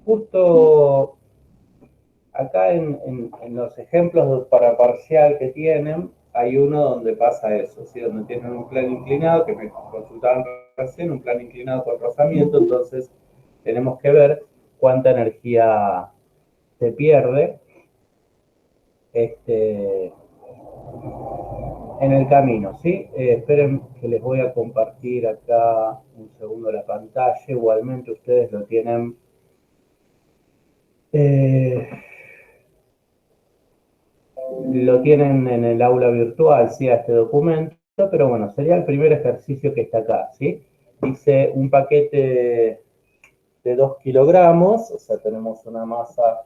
Justo acá en los ejemplos para parcial que tienen, hay uno donde pasa eso, ¿sí? Donde tienen un plano inclinado, que me consultaban recién, un plano inclinado con rozamiento, entonces tenemos que ver cuánta energía se pierde este, en el camino, ¿sí? Esperen que les voy a compartir acá un segundo la pantalla, igualmente ustedes eh, lo tienen en el aula virtual, ¿sí? A este documento, pero bueno, sería el primer ejercicio que está acá, ¿sí? Dice un paquete de 2 kilogramos, o sea, tenemos una masa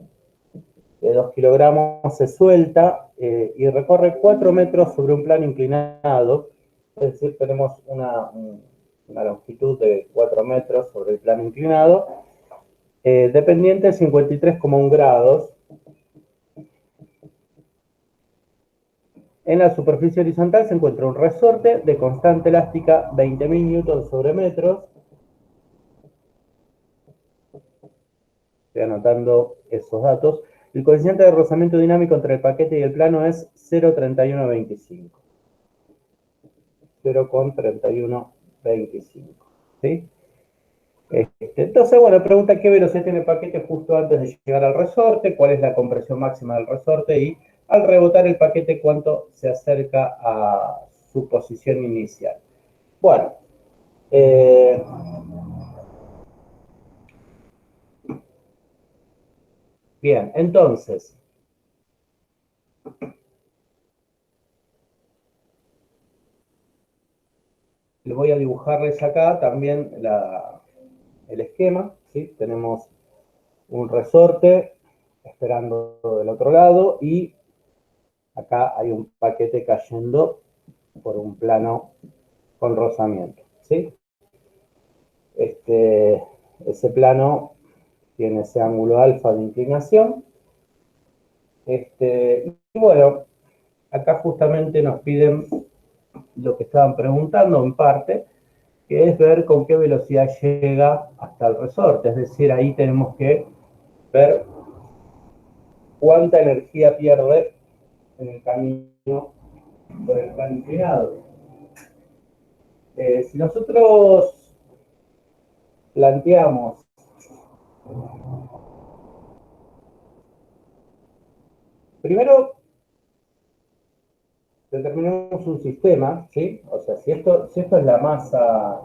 de 2 kilogramos, se suelta y recorre 4 metros sobre un plano inclinado, es decir, tenemos una longitud de 4 metros sobre el plano inclinado, dependiente de 53,1 grados. En la superficie horizontal se encuentra un resorte de constante elástica 20.000 newtons sobre metros. Estoy anotando esos datos. El coeficiente de rozamiento dinámico entre el paquete y el plano es 0,3125. 0,3125. ¿Sí? Entonces, bueno, pregunta qué velocidad tiene el paquete justo antes de llegar al resorte, cuál es la compresión máxima del resorte y al rebotar el paquete cuánto se acerca a su posición inicial. Bueno, eh, bien, entonces, les voy a dibujarles acá también el esquema, ¿sí? Tenemos un resorte esperando del otro lado y acá hay un paquete cayendo por un plano con rozamiento, ¿sí? Ese plano tiene ese ángulo alfa de inclinación. Y bueno, acá justamente nos piden lo que estaban preguntando en parte, que es ver con qué velocidad llega hasta el resorte. Es decir, ahí tenemos que ver cuánta energía pierde en el camino por el plano inclinado. Si nosotros planteamos, primero determinamos un sistema, ¿sí? O sea, si esto es la masa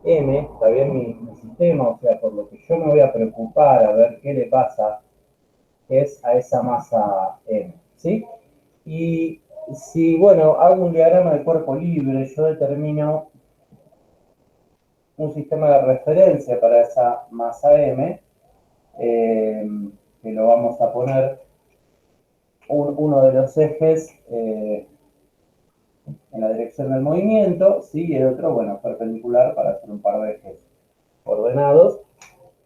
M, está bien mi sistema, o sea, por lo que yo me voy a preocupar a ver qué le pasa es a esa masa M, ¿sí? Y si, bueno, hago un diagrama de cuerpo libre, yo determino un sistema de referencia para esa masa M, eh, que lo vamos a poner uno de los ejes en la dirección del movimiento, ¿sí? Y el otro, bueno, perpendicular para hacer un par de ejes ordenados.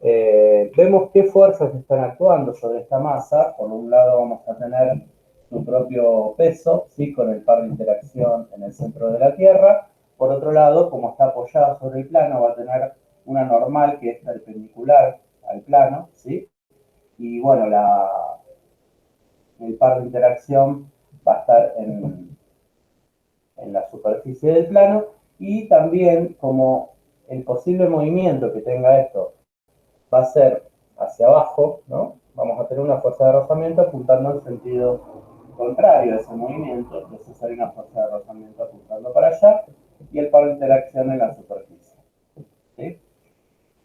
Vemos qué fuerzas están actuando sobre esta masa. Por un lado vamos a tener su propio peso, ¿sí? Con el par de interacción en el centro de la Tierra. Por otro lado, como está apoyada sobre el plano, va a tener una normal que es perpendicular al plano, ¿sí? Y bueno, el par de interacción va a estar en la superficie del plano y también como el posible movimiento que tenga esto va a ser hacia abajo, ¿no? Vamos a tener una fuerza de rozamiento apuntando en sentido contrario a ese movimiento, entonces hay una fuerza de rozamiento apuntando para allá y el par de interacción en la superficie. ¿Sí?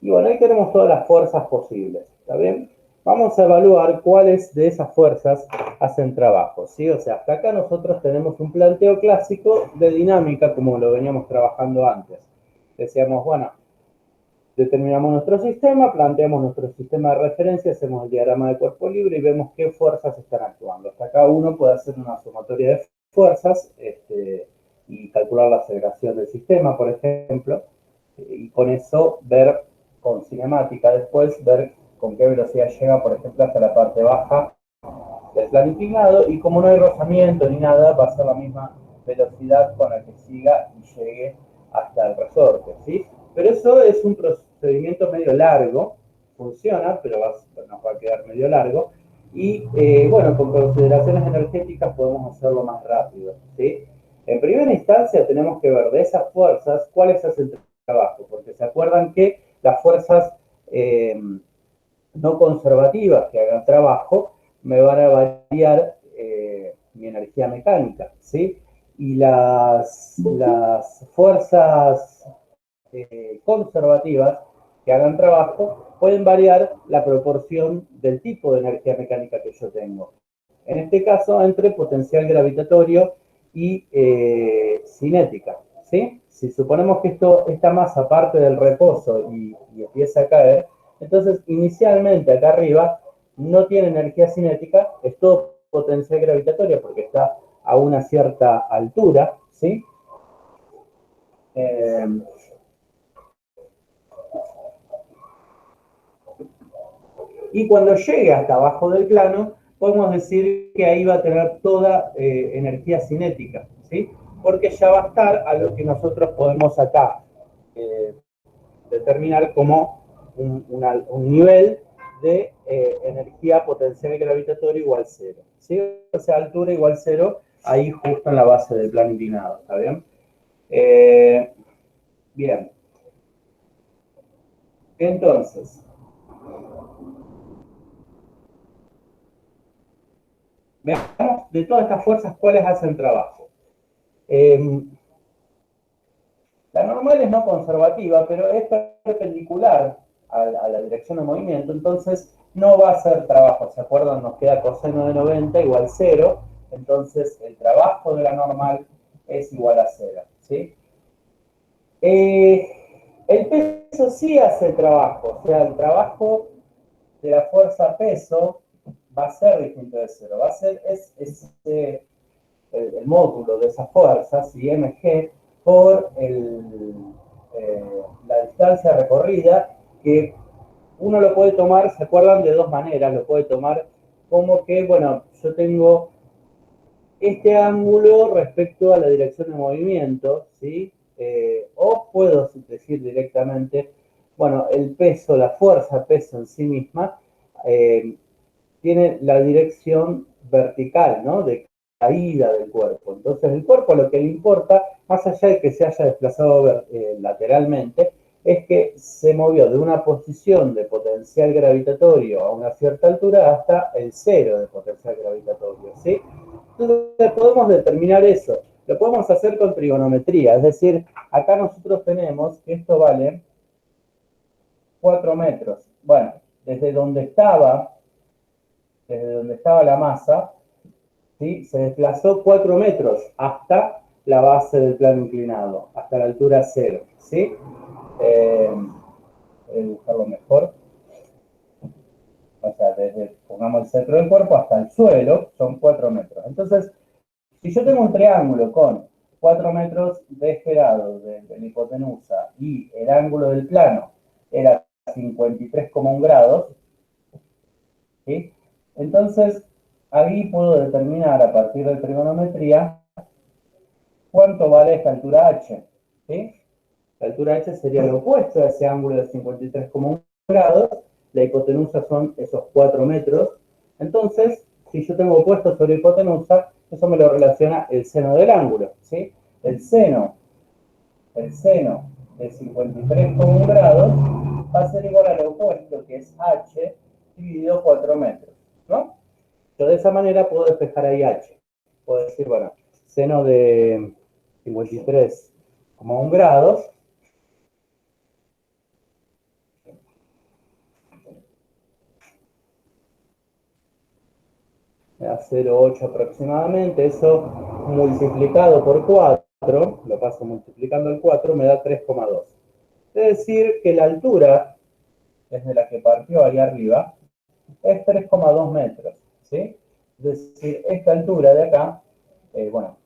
Y bueno, ahí tenemos todas las fuerzas posibles, ¿está bien? Vamos a evaluar cuáles de esas fuerzas hacen trabajo, ¿sí? O sea, hasta acá nosotros tenemos un planteo clásico de dinámica como lo veníamos trabajando antes. Decíamos, bueno, determinamos nuestro sistema, planteamos nuestro sistema de referencia, hacemos el diagrama de cuerpo libre y vemos qué fuerzas están actuando. Hasta acá uno puede hacer una sumatoria de fuerzas y calcular la aceleración del sistema, por ejemplo, y con eso ver con cinemática después, ver con qué velocidad llega, por ejemplo, hasta la parte baja del plano inclinado y como no hay rozamiento ni nada, va a ser la misma velocidad con la que siga y llegue hasta el resorte, ¿sí? Pero eso es un procedimiento medio largo, funciona, pero nos va a quedar medio largo. Y bueno, con consideraciones energéticas podemos hacerlo más rápido, ¿sí? En primera instancia tenemos que ver de esas fuerzas cuáles hacen trabajo, porque se acuerdan que las fuerzas no conservativas que hagan trabajo me van a variar mi energía mecánica, ¿sí? Y las fuerzas conservativas que hagan trabajo pueden variar la proporción del tipo de energía mecánica que yo tengo. En este caso, entre potencial gravitatorio y cinética, ¿sí? Si suponemos que esta masa parte del reposo y empieza a caer, entonces inicialmente acá arriba no tiene energía cinética, es todo potencial gravitatorio porque está a una cierta altura, ¿sí? Y cuando llegue hasta abajo del plano, podemos decir que ahí va a tener toda energía cinética, ¿sí? Porque ya va a estar a lo que nosotros podemos acá determinar como un nivel de energía potencial gravitatoria igual cero, ¿sí? O sea, altura igual cero, ahí justo en la base del plano inclinado, ¿está bien? Bien. Entonces, veamos de todas estas fuerzas cuáles hacen trabajo. La normal es no conservativa, pero es perpendicular a la dirección de movimiento, entonces no va a hacer trabajo. ¿Se acuerdan? Nos queda coseno de 90 igual 0, entonces el trabajo de la normal es igual a 0, ¿sí? El peso sí hace trabajo, o sea, el trabajo de la fuerza peso va a ser distinto de 0, va a ser el módulo de esas fuerzas, y mg, por la distancia recorrida, que uno lo puede tomar, ¿se acuerdan? De dos maneras, lo puede tomar como que, bueno, yo tengo este ángulo respecto a la dirección de movimiento, ¿sí? O puedo decir directamente, bueno, el peso, la fuerza peso en sí misma, tiene la dirección vertical, ¿no? De caída del cuerpo. Entonces, el cuerpo lo que le importa, más allá de que se haya desplazado lateralmente, es que se movió de una posición de potencial gravitatorio a una cierta altura hasta el cero de potencial gravitatorio, ¿sí? Entonces, podemos determinar eso. Lo podemos hacer con trigonometría, es decir, acá nosotros tenemos que esto vale 4 metros. Bueno, desde donde estaba la masa, ¿sí? Se desplazó 4 metros hasta la base del plano inclinado, hasta la altura cero, ¿sí? Voy a buscarlo mejor. O sea, pongamos el centro del cuerpo hasta el suelo, son 4 metros. Entonces, si yo tengo un triángulo con 4 metros de este lado de la hipotenusa y el ángulo del plano era 53,1 grados, ¿sí? Entonces, ahí puedo determinar a partir de trigonometría cuánto vale esta altura h, ¿sí? La altura h sería lo opuesto a ese ángulo de 53,1 grados, la hipotenusa son esos 4 metros, entonces, si yo tengo opuesto sobre hipotenusa, eso me lo relaciona el seno del ángulo, ¿sí? El seno de 53,1 grados va a ser igual al opuesto, que es h, dividido 4 metros, ¿no? Yo de esa manera puedo despejar ahí h. Puedo decir, bueno, seno de 53,1 grados me da 0,8 aproximadamente, eso multiplicado por 4, lo paso multiplicando el 4, me da 3,2. Es decir, que la altura, desde la que partió ahí arriba, es 3,2 metros, ¿sí? Es decir, esta altura de acá, bueno,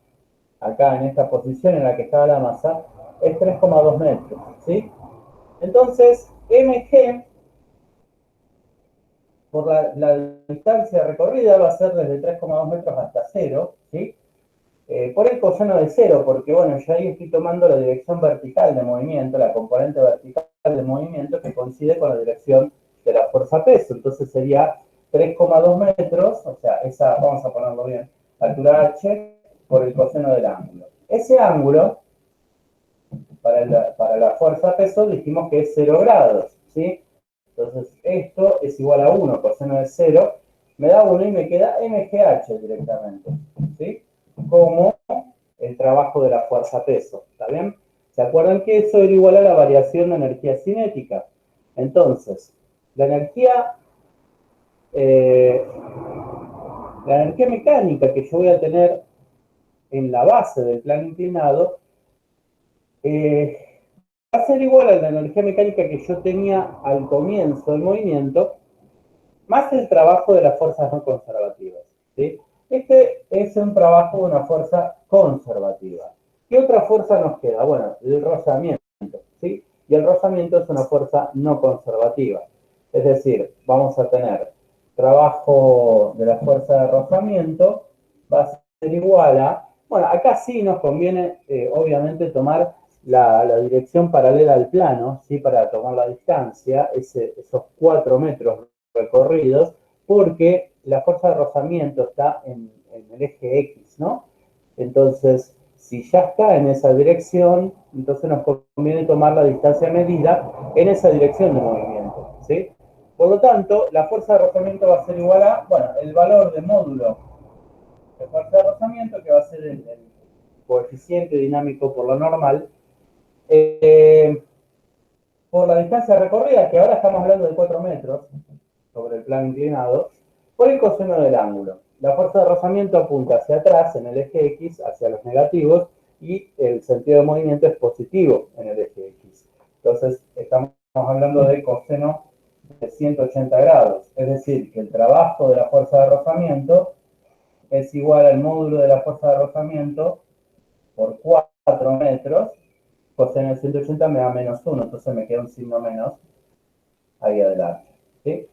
acá en esta posición en la que estaba la masa, es 3,2 metros, ¿sí? Entonces, mg, por la distancia recorrida, va a ser desde 3,2 metros hasta 0, ¿sí? Por el coseno de 0, porque bueno, yo ahí estoy tomando la dirección vertical de movimiento, la componente vertical de movimiento que coincide con la dirección de la fuerza peso. Entonces sería 3,2 metros, o sea, esa, vamos a ponerlo bien, altura h por el coseno del ángulo. Ese ángulo, para la fuerza peso, dijimos que es 0 grados, ¿sí? Entonces, esto es igual a 1, coseno de 0, me da 1 y me queda mgh directamente, ¿sí? Como el trabajo de la fuerza peso, ¿está bien? ¿Se acuerdan que eso era igual a la variación de energía cinética? Entonces, la energía mecánica que yo voy a tener en la base del plano inclinado va a ser igual a la energía mecánica que yo tenía al comienzo del movimiento, más el trabajo de las fuerzas no conservativas, ¿sí? Este es un trabajo de una fuerza conservativa. ¿Qué otra fuerza nos queda? Bueno, el rozamiento, ¿sí? Y el rozamiento es una fuerza no conservativa. Es decir, vamos a tener trabajo de la fuerza de rozamiento, va a ser igual a, bueno, acá sí nos conviene, obviamente, tomar la dirección paralela al plano, ¿sí? Para tomar la distancia, esos 4 metros recorridos, porque la fuerza de rozamiento está en el eje X, ¿no? Entonces, si ya está en esa dirección, entonces nos conviene tomar la distancia medida en esa dirección de movimiento, ¿sí? Por lo tanto, la fuerza de rozamiento va a ser igual a, bueno, el valor de módulo de fuerza de rozamiento, que va a ser el coeficiente dinámico por lo normal, por la distancia recorrida, que ahora estamos hablando de 4 metros, sobre el plano inclinado, por el coseno del ángulo. La fuerza de rozamiento apunta hacia atrás en el eje X, hacia los negativos, y el sentido de movimiento es positivo en el eje X. Entonces, estamos hablando de coseno de 180 grados. Es decir, que el trabajo de la fuerza de rozamiento es igual al módulo de la fuerza de rozamiento por 4 metros. Coseno de 180 me da menos 1, entonces me queda un signo menos ahí adelante, ¿sí?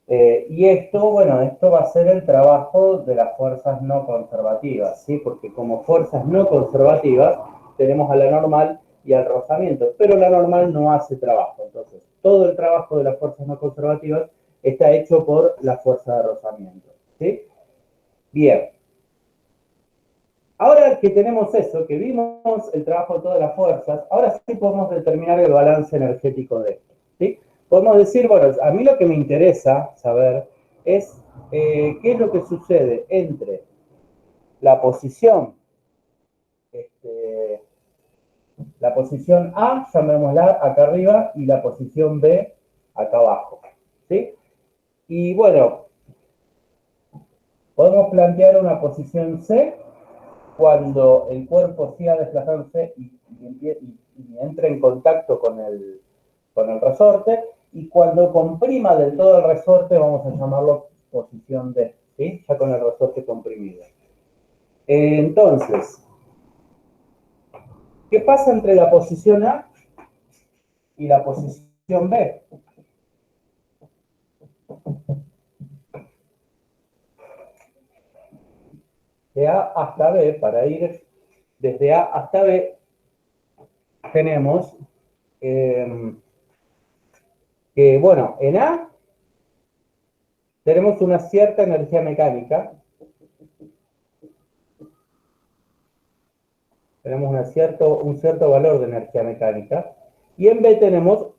Y esto, bueno, esto va a ser el trabajo de las fuerzas no conservativas, ¿sí? Porque como fuerzas no conservativas tenemos a la normal y al rozamiento, pero la normal no hace trabajo. Entonces, todo el trabajo de las fuerzas no conservativas está hecho por la fuerza de rozamiento, ¿sí? Bien. Ahora que tenemos eso, que vimos el trabajo de todas las fuerzas, ahora sí podemos determinar el balance energético de esto, ¿sí? Podemos decir, bueno, a mí lo que me interesa saber es qué es lo que sucede entre la posición, la posición A, llamémosla acá arriba, y la posición B acá abajo, ¿sí? Y bueno, podemos plantear una posición C cuando el cuerpo siga desplazándose y entre en contacto con el resorte, y cuando comprima del todo el resorte, vamos a llamarlo posición D, ¿sí? Ya con el resorte comprimido. Entonces, ¿qué pasa entre la posición A y la posición B? De A hasta B, para ir desde A hasta B, tenemos que, bueno, en A tenemos una cierta energía mecánica, tenemos un cierto valor de energía mecánica, y en B tenemos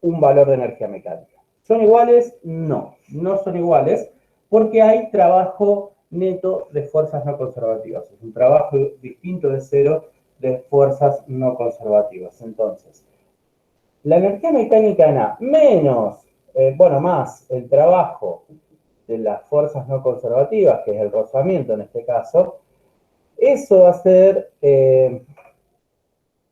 un valor de energía mecánica. ¿Son iguales? No, no son iguales, porque hay trabajo neto de fuerzas no conservativas. Es un trabajo distinto de cero de fuerzas no conservativas. Entonces, la energía mecánica en A menos, bueno, más el trabajo de las fuerzas no conservativas, que es el rozamiento en este caso, eso va a ser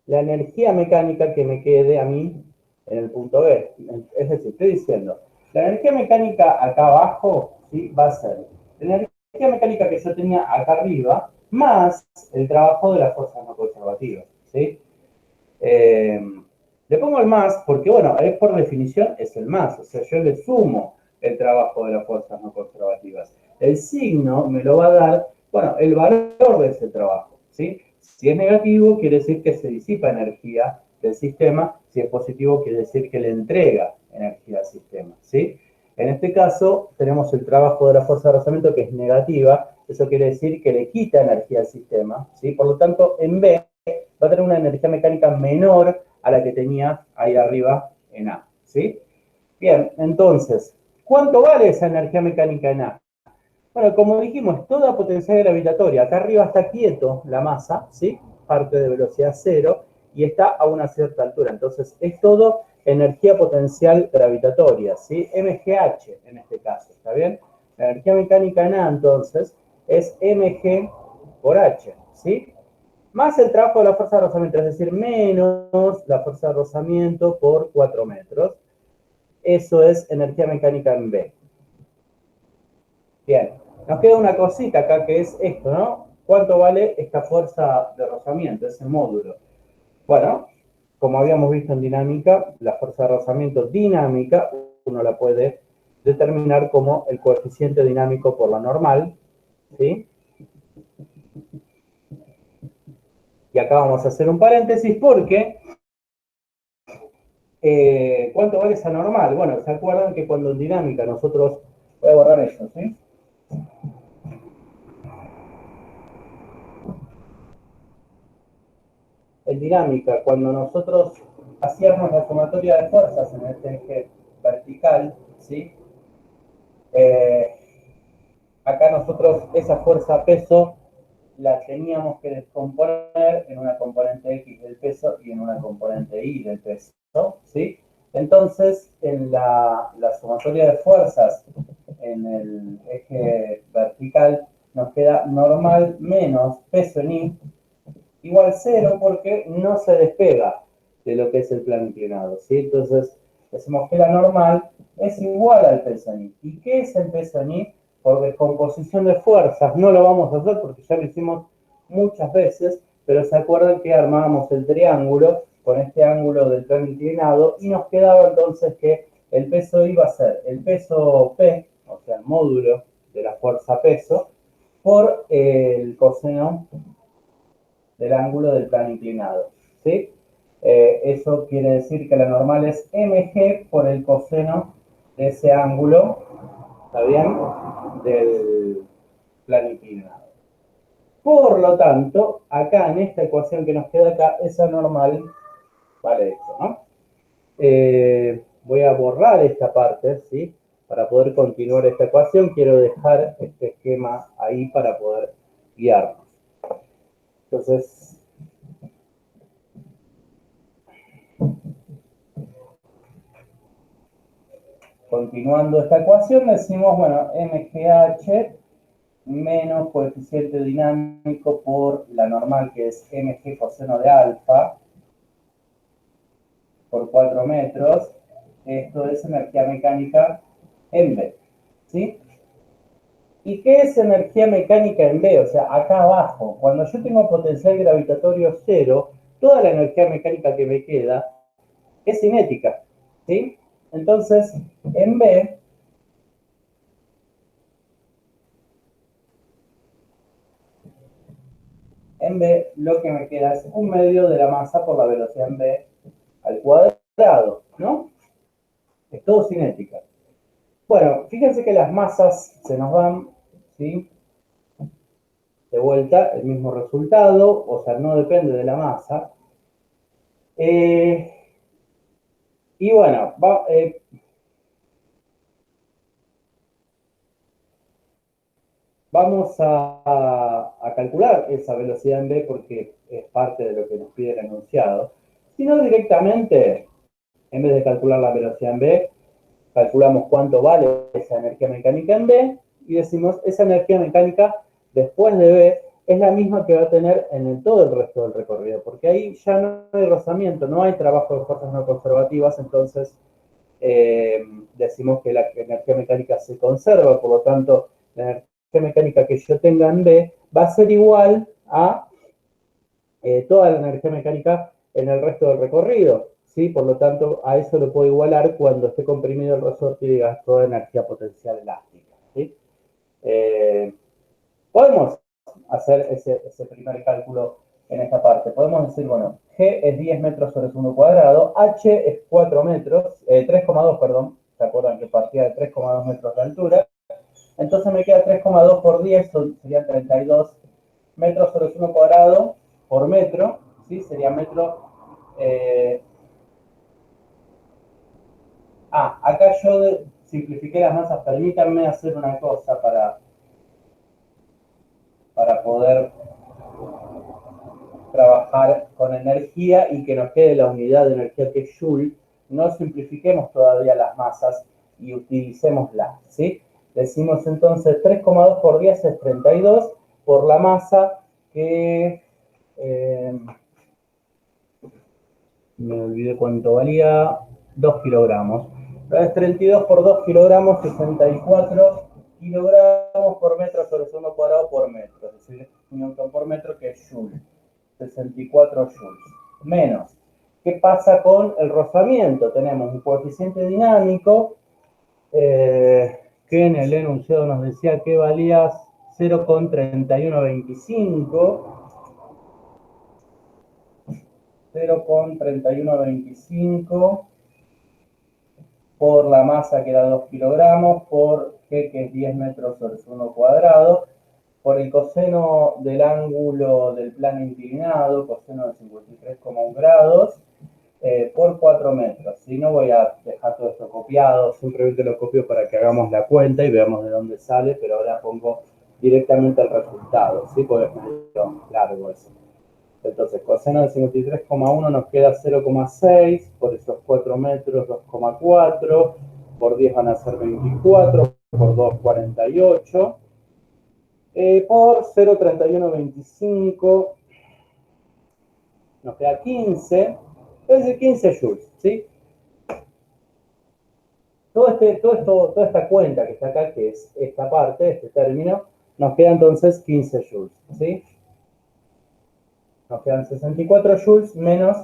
la energía mecánica que me quede a mí en el punto B. Es decir, estoy diciendo, la energía mecánica acá abajo, ¿sí? Va a ser la energía mecánica que yo tenía acá arriba, más el trabajo de las fuerzas no conservativas, ¿sí? Le pongo el más porque, bueno, es por definición es el más, o sea, yo le sumo el trabajo de las fuerzas no conservativas. El signo me lo va a dar, bueno, el valor de ese trabajo, ¿sí? Si es negativo, quiere decir que se disipa energía del sistema. Si es positivo, quiere decir que le entrega energía caso tenemos el trabajo de la fuerza de rozamiento que es negativa, eso quiere decir que le quita energía al sistema, ¿sí? Por lo tanto, en B va a tener una energía mecánica menor a la que tenía ahí arriba en A, ¿sí? Bien, entonces, ¿cuánto vale esa energía mecánica en A? Bueno, como dijimos, toda potencial gravitatoria, acá arriba está quieto la masa, ¿sí? Parte de velocidad cero y está a una cierta altura. Entonces, es todo energía potencial gravitatoria, ¿sí? MGH en este caso, ¿está bien? La energía mecánica en A, entonces, es mg por h, ¿sí? Más el trabajo de la fuerza de rozamiento, es decir, menos la fuerza de rozamiento por 4 metros. Eso es energía mecánica en B. Bien, nos queda una cosita acá que es esto, ¿no? ¿Cuánto vale esta fuerza de rozamiento, ese módulo? Bueno, como habíamos visto en dinámica, la fuerza de rozamiento dinámica uno la puede determinar como el coeficiente dinámico por la normal, ¿sí? Y acá vamos a hacer un paréntesis porque ¿cuánto vale esa normal? Bueno, ¿se acuerdan que cuando en dinámica nosotros... Voy a borrar eso, ¿sí? En dinámica, cuando nosotros hacíamos la sumatoria de fuerzas en este eje vertical, ¿sí? Eh, Acá nosotros esa fuerza-peso la teníamos que descomponer en una componente X del peso y en una componente Y del peso, ¿sí? Entonces, en la sumatoria de fuerzas en el eje vertical nos queda normal menos peso en Y igual cero porque no se despega de lo que es el plano inclinado, ¿sí? Entonces, decimos que la normal es igual al peso en Y. ¿Y qué es el peso en Y? Por descomposición de fuerzas, no lo vamos a hacer porque ya lo hicimos muchas veces, pero se acuerdan que armábamos el triángulo con este ángulo del plano inclinado y nos quedaba entonces que el peso iba a ser el peso P, o sea, el módulo de la fuerza peso, por el coseno del ángulo del plano inclinado, ¿sí? Eso quiere decir que la normal es mg por el coseno de ese ángulo, ¿está bien? Del plano inclinado. Por lo tanto, acá en esta ecuación que nos queda acá, esa normal vale esto, ¿no? Voy a borrar esta parte, ¿sí? Para poder continuar esta ecuación, quiero dejar este esquema ahí para poder guiarnos. Entonces, continuando esta ecuación, decimos, bueno, mgh menos coeficiente dinámico por la normal, que es mg coseno de alfa, por 4 metros. Esto es energía mecánica en B, ¿sí? ¿Y qué es energía mecánica en B? O sea, acá abajo, cuando yo tengo potencial gravitatorio cero, toda la energía mecánica que me queda es cinética, ¿sí? Entonces, en B lo que me queda es 1/2 de la masa por la velocidad en B al cuadrado, ¿no? Es todo cinética. Bueno, fíjense que las masas se nos van, ¿sí? De vuelta, el mismo resultado, o sea, no depende de la masa. Y bueno, vamos a calcular esa velocidad en B porque es parte de lo que nos pide el enunciado. Si no, directamente, en vez de calcular la velocidad en B, calculamos cuánto vale esa energía mecánica en B y decimos esa energía mecánica después de B es la misma que va a tener en todo el resto del recorrido, porque ahí ya no hay rozamiento, no hay trabajo de fuerzas no conservativas, entonces decimos que la energía mecánica se conserva, por lo tanto la energía mecánica que yo tenga en B va a ser igual a toda la energía mecánica en el resto del recorrido, ¿sí? Por lo tanto, a eso lo puedo igualar cuando esté comprimido el resorte y diga toda energía potencial elástica, ¿sí? Podemos hacer ese primer cálculo en esta parte. Podemos decir, G es 10 metros sobre segundo cuadrado, H es 4 metros, 3,2, perdón, ¿se acuerdan que partía de 3,2 metros de altura? Entonces me queda 3,2 por 10, serían 32 metros sobre 1 cuadrado por metro, ¿sí? Sería metro... acá yo simplifiqué las masas. Permítanme hacer una cosa para poder trabajar con energía y que nos quede la unidad de energía que es Joule. No simplifiquemos todavía las masas y utilicémoslas, ¿sí? Decimos entonces 3,2 por 10 es 32 por la masa que... me olvidé cuánto valía, 2 kilogramos. Entonces 32 por 2 kilogramos, 64 kilogramos por metro sobre segundo cuadrado por metro. Es decir, newton por metro, que es joule. 64 joules. Menos. ¿Qué pasa con el rozamiento? Tenemos un coeficiente dinámico que en el enunciado nos decía que valía 0,3125. 0,3125 por la masa, que era 2 kilogramos, por G, que es 10 metros sobre segundo cuadrado, por el coseno del ángulo del plano inclinado, coseno de 53,1 grados, por 4 metros. Si no, voy a dejar todo esto copiado, simplemente lo copio para que hagamos la cuenta y veamos de dónde sale, pero ahora pongo directamente el resultado, ¿sí? Porque es medio largo eso. Entonces, coseno de 53,1 nos queda 0,6, por esos 4 metros, 2,4, por 10 van a ser 24, por 2, 48, por 0,3125 nos queda 15, es decir, 15 joules, ¿sí? Toda esta cuenta que está acá, que es esta parte, este término, nos queda entonces 15 joules, ¿sí? Nos quedan 64 joules menos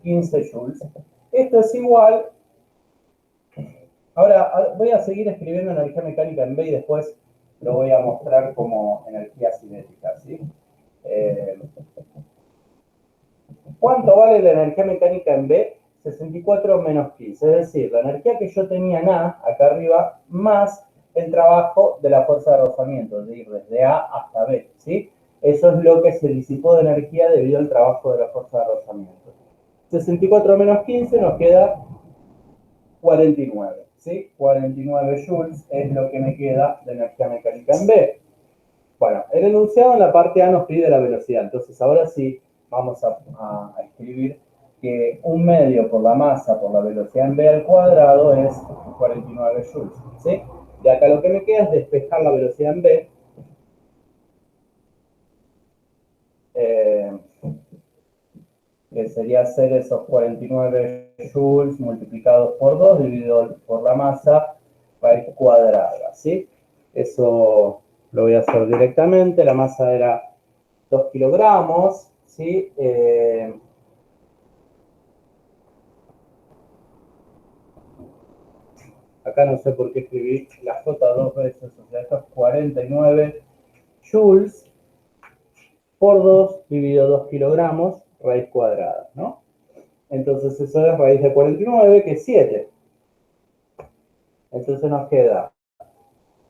15 joules. Esto es igual. Ahora voy a seguir escribiendo energía mecánica en B y después lo voy a mostrar como energía cinética, ¿sí? ¿Cuánto vale la energía mecánica en B? 64 menos 15. Es decir, la energía que yo tenía en A, acá arriba, más el trabajo de la fuerza de rozamiento, de ir desde A hasta B, ¿sí? Eso es lo que se disipó de energía debido al trabajo de la fuerza de rozamiento. 64 menos 15 nos queda 49, ¿sí? 49 joules es lo que me queda de energía mecánica en B. Bueno, el enunciado en la parte A nos pide la velocidad, entonces ahora sí vamos a escribir que 1 medio por la masa por la velocidad en B al cuadrado es 49 joules, ¿sí? De acá lo que me queda es despejar la velocidad en B. Que sería hacer esos 49 joules multiplicados por 2 dividido por la masa raíz cuadrada, ¿sí? Eso lo voy a hacer directamente. La masa era 2 kilogramos, ¿sí? Acá no sé por qué escribí la J dos veces, o sea, esto es 49 joules por 2 dividido 2 kilogramos raíz cuadrada, ¿no? Entonces eso es raíz de 49, que es 7. Entonces nos queda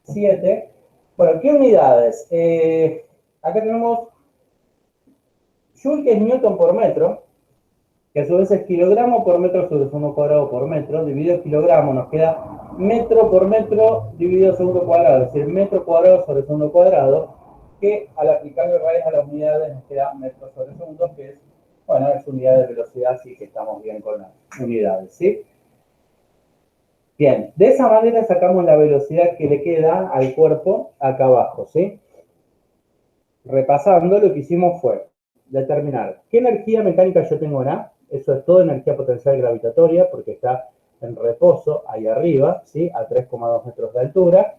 7. Bueno, ¿qué unidades? Acá tenemos Joule, que es newton por metro, que a su vez es kilogramo por metro sobre segundo cuadrado por metro, dividido kilogramo, nos queda metro por metro dividido segundo cuadrado, es decir, metro cuadrado sobre segundo cuadrado, que al aplicarle raíz a las unidades nos queda metro sobre segundo, que es, bueno, es unidad de velocidad, así que estamos bien con las unidades, ¿sí? Bien, de esa manera sacamos la velocidad que le queda al cuerpo acá abajo, ¿sí? Repasando, lo que hicimos fue determinar qué energía mecánica yo tengo en A. Eso es toda energía potencial gravitatoria, porque está en reposo ahí arriba, ¿sí? A 3,2 metros de altura.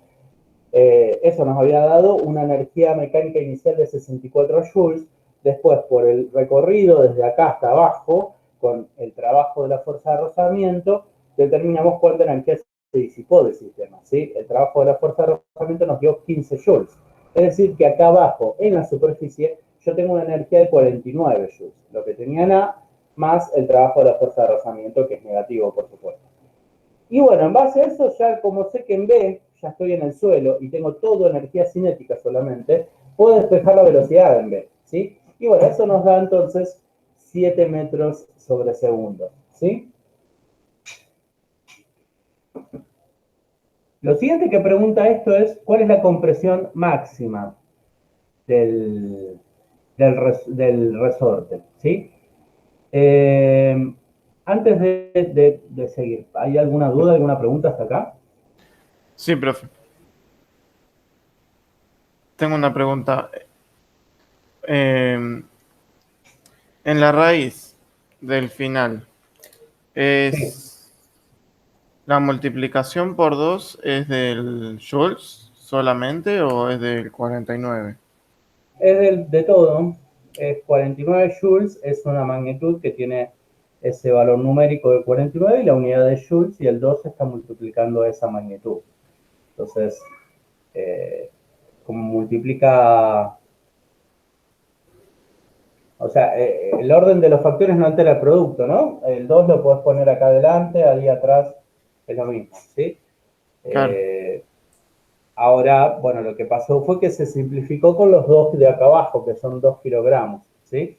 Eso nos había dado una energía mecánica inicial de 64 joules. Después, por el recorrido desde acá hasta abajo, con el trabajo de la fuerza de rozamiento, determinamos cuánta energía se disipó del sistema, ¿sí? El trabajo de la fuerza de rozamiento nos dio 15 joules. Es decir, que acá abajo, en la superficie, yo tengo una energía de 49 joules. Lo que tenía en A, más el trabajo de la fuerza de rozamiento, que es negativo, por supuesto. Y bueno, en base a eso, ya como sé que en B ya estoy en el suelo y tengo toda energía cinética solamente, puedo despejar la velocidad en B, ¿sí? Y bueno, eso nos da entonces 7 metros sobre segundo, ¿sí? Lo siguiente que pregunta esto es, ¿cuál es la compresión máxima del, del resorte? ¿Sí? Eh, antes de seguir, ¿hay alguna duda, alguna pregunta hasta acá? Sí, profe. Tengo una pregunta. En la raíz del final, Sí, ¿es la multiplicación por 2 es del Joules solamente o es del 49? es de todo. Es 49 joules, es una magnitud que tiene ese valor numérico de 49 y la unidad de joules y el 2 está multiplicando esa magnitud. Entonces, eh, como multiplica, o sea, el orden de los factores no altera el producto, ¿no? El 2 lo podés poner acá adelante, ahí atrás, es lo mismo, ¿sí? Claro. Eh, ahora, bueno, lo que pasó fue que se simplificó con los 2 de acá abajo, que son 2 kilogramos, ¿sí?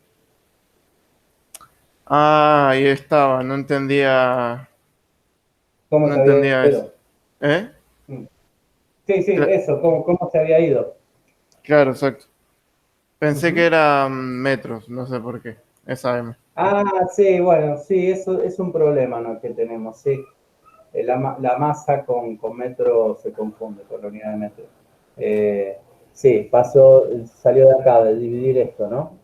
Ah, ahí estaba, no entendía, ¿Cómo no se había entendía eso. ido? ¿Eh? Sí, sí, Cla- eso, ¿cómo se había ido? claro, exacto. Uh Pensé que -huh. eran metros, no sé por qué. Esa M. Ah, sí, bueno, sí, eso es un problema, ¿no?, que tenemos, sí. La masa con metro se confunde con la unidad de metro. Eh, sí, salió de acá, de dividir esto, ¿no?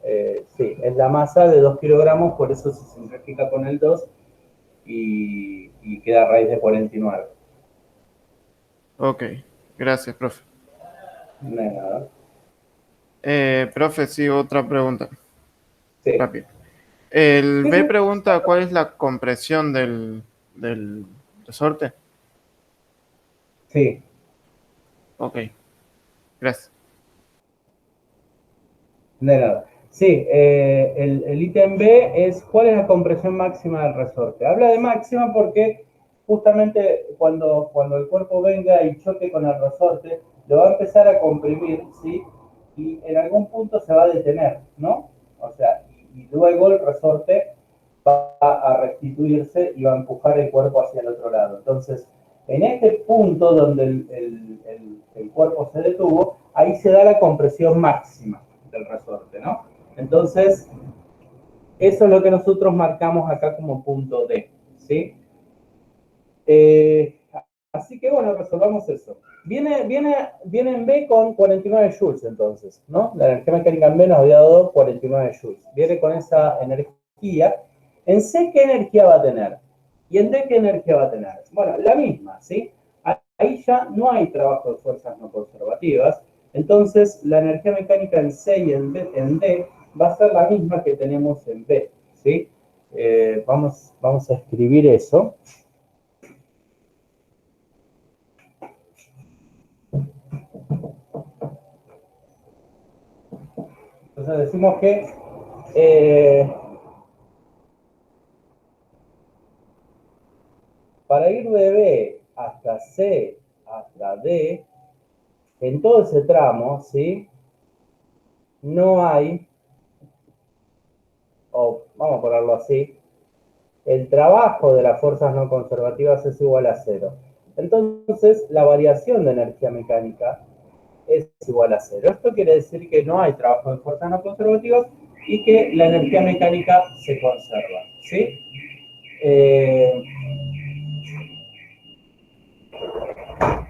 Sí, es la masa de 2 kilogramos, por eso se simplifica con el 2 y queda raíz de 49. Ok, gracias, profe. No es nada. Profe, sí, otra pregunta. Sí, Rápido. El sí, B sí. pregunta cuál es la compresión del resorte. Sí, Ok, gracias. de nada. Sí, el ítem B es cuál es la compresión máxima del resorte. Habla de máxima porque justamente cuando el cuerpo venga y choque con el resorte, lo va a empezar a comprimir, ¿sí? Y en algún punto se va a detener, ¿no? O sea, y luego el resorte va a restituirse y va a empujar el cuerpo hacia el otro lado. Entonces, en este punto donde el cuerpo se detuvo, ahí se da la compresión máxima del resorte, ¿no? Entonces, eso es lo que nosotros marcamos acá como punto D, ¿sí? Eh, así que bueno, resolvamos eso. Viene en B con 49 joules entonces, ¿no? La energía mecánica en B nos había dado 49 joules. Viene con esa energía. En C, ¿qué energía va a tener? Y en D, ¿qué energía va a tener? Bueno, la misma, ¿sí? Ahí ya no hay trabajo de fuerzas no conservativas. Entonces, la energía mecánica en C y en D va a ser la misma que tenemos en B, ¿sí? Vamos a escribir eso. Entonces decimos que eh, para ir de B hasta C hasta D, en todo ese tramo, ¿sí? No hay, o vamos a ponerlo así, el trabajo de las fuerzas no conservativas es igual a cero. Entonces, la variación de energía mecánica es igual a cero. Esto quiere decir que no hay trabajo de fuerzas no conservativas y que la energía mecánica se conserva, ¿sí? Eh,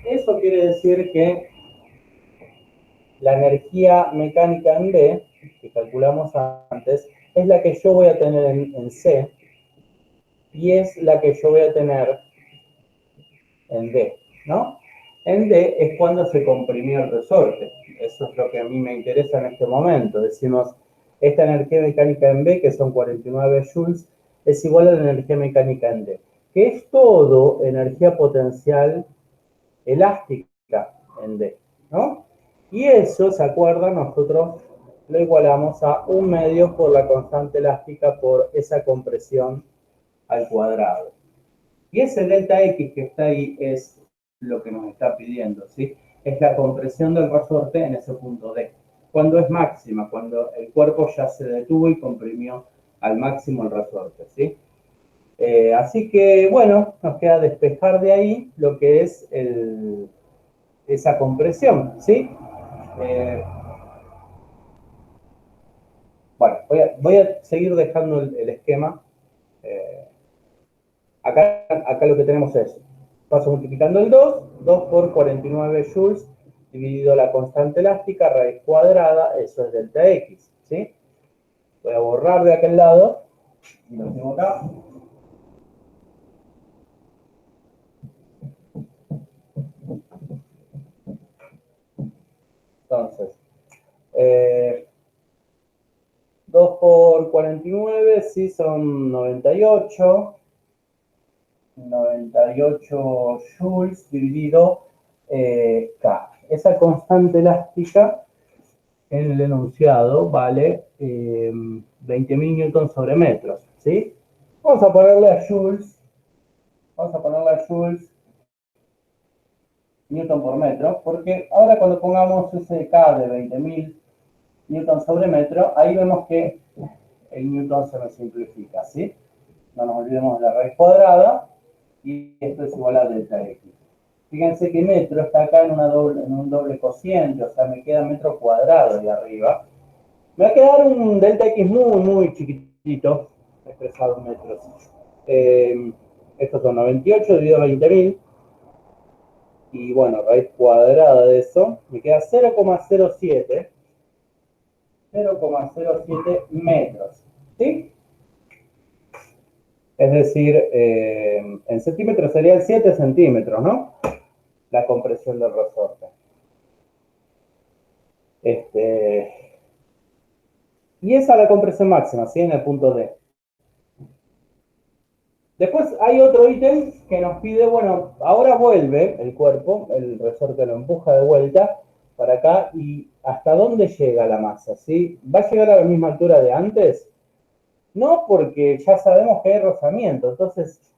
eso quiere decir que la energía mecánica en B, que calculamos antes, es la que yo voy a tener en C y es la que yo voy a tener en D, ¿no? En D es cuando se comprimió el resorte. Eso es lo que a mí me interesa en este momento. Decimos, esta energía mecánica en B, que son 49 joules, es igual a la energía mecánica en D, que es todo energía potencial elástica en D, ¿no? Y eso, ¿se acuerdan? Nosotros lo igualamos a 1/2 por la constante elástica por esa compresión al cuadrado. Y ese delta X que está ahí es lo que nos está pidiendo, ¿sí? Es la compresión del resorte en ese punto D. Cuando es máxima, cuando el cuerpo ya se detuvo y comprimió al máximo el resorte, ¿sí? Así que, bueno, nos queda despejar de ahí lo que es esa compresión, ¿sí? Eh, bueno, voy a seguir dejando el esquema. Eh, acá lo que tenemos es, paso multiplicando el 2 por 49 joules, dividido la constante elástica, raíz cuadrada, eso es delta X, ¿sí? Voy a borrar de aquel lado, y lo tengo acá. Entonces, 2 por 49, sí, son 98. 98 joules dividido K. Esa constante elástica en el enunciado vale 20.000 newtons sobre metros, ¿sí? Vamos a ponerle a joules, newton por metro, porque ahora cuando pongamos ese K de 20.000 newtons sobre metro, ahí vemos que el newton se me simplifica, ¿sí? No nos olvidemos de la raíz cuadrada, y esto es igual a delta X. Fíjense que metro está acá en un doble cociente, o sea, me queda metro cuadrado de arriba. Me va a quedar un delta X muy, muy chiquitito, expresado en metros. Estos son 98 dividido 20.000. Y bueno, raíz cuadrada de eso, me queda 0,07 metros. ¿Sí? Es decir, en centímetros serían 7 centímetros, ¿no? La compresión del resorte. Y esa es la compresión máxima, ¿sí? En el punto D. Después hay otro ítem que nos pide, bueno, ahora vuelve el cuerpo, el resorte lo empuja de vuelta para acá y ¿hasta dónde llega la masa? ¿Sí? ¿Va a llegar a la misma altura de antes? No, porque ya sabemos que hay rozamiento, entonces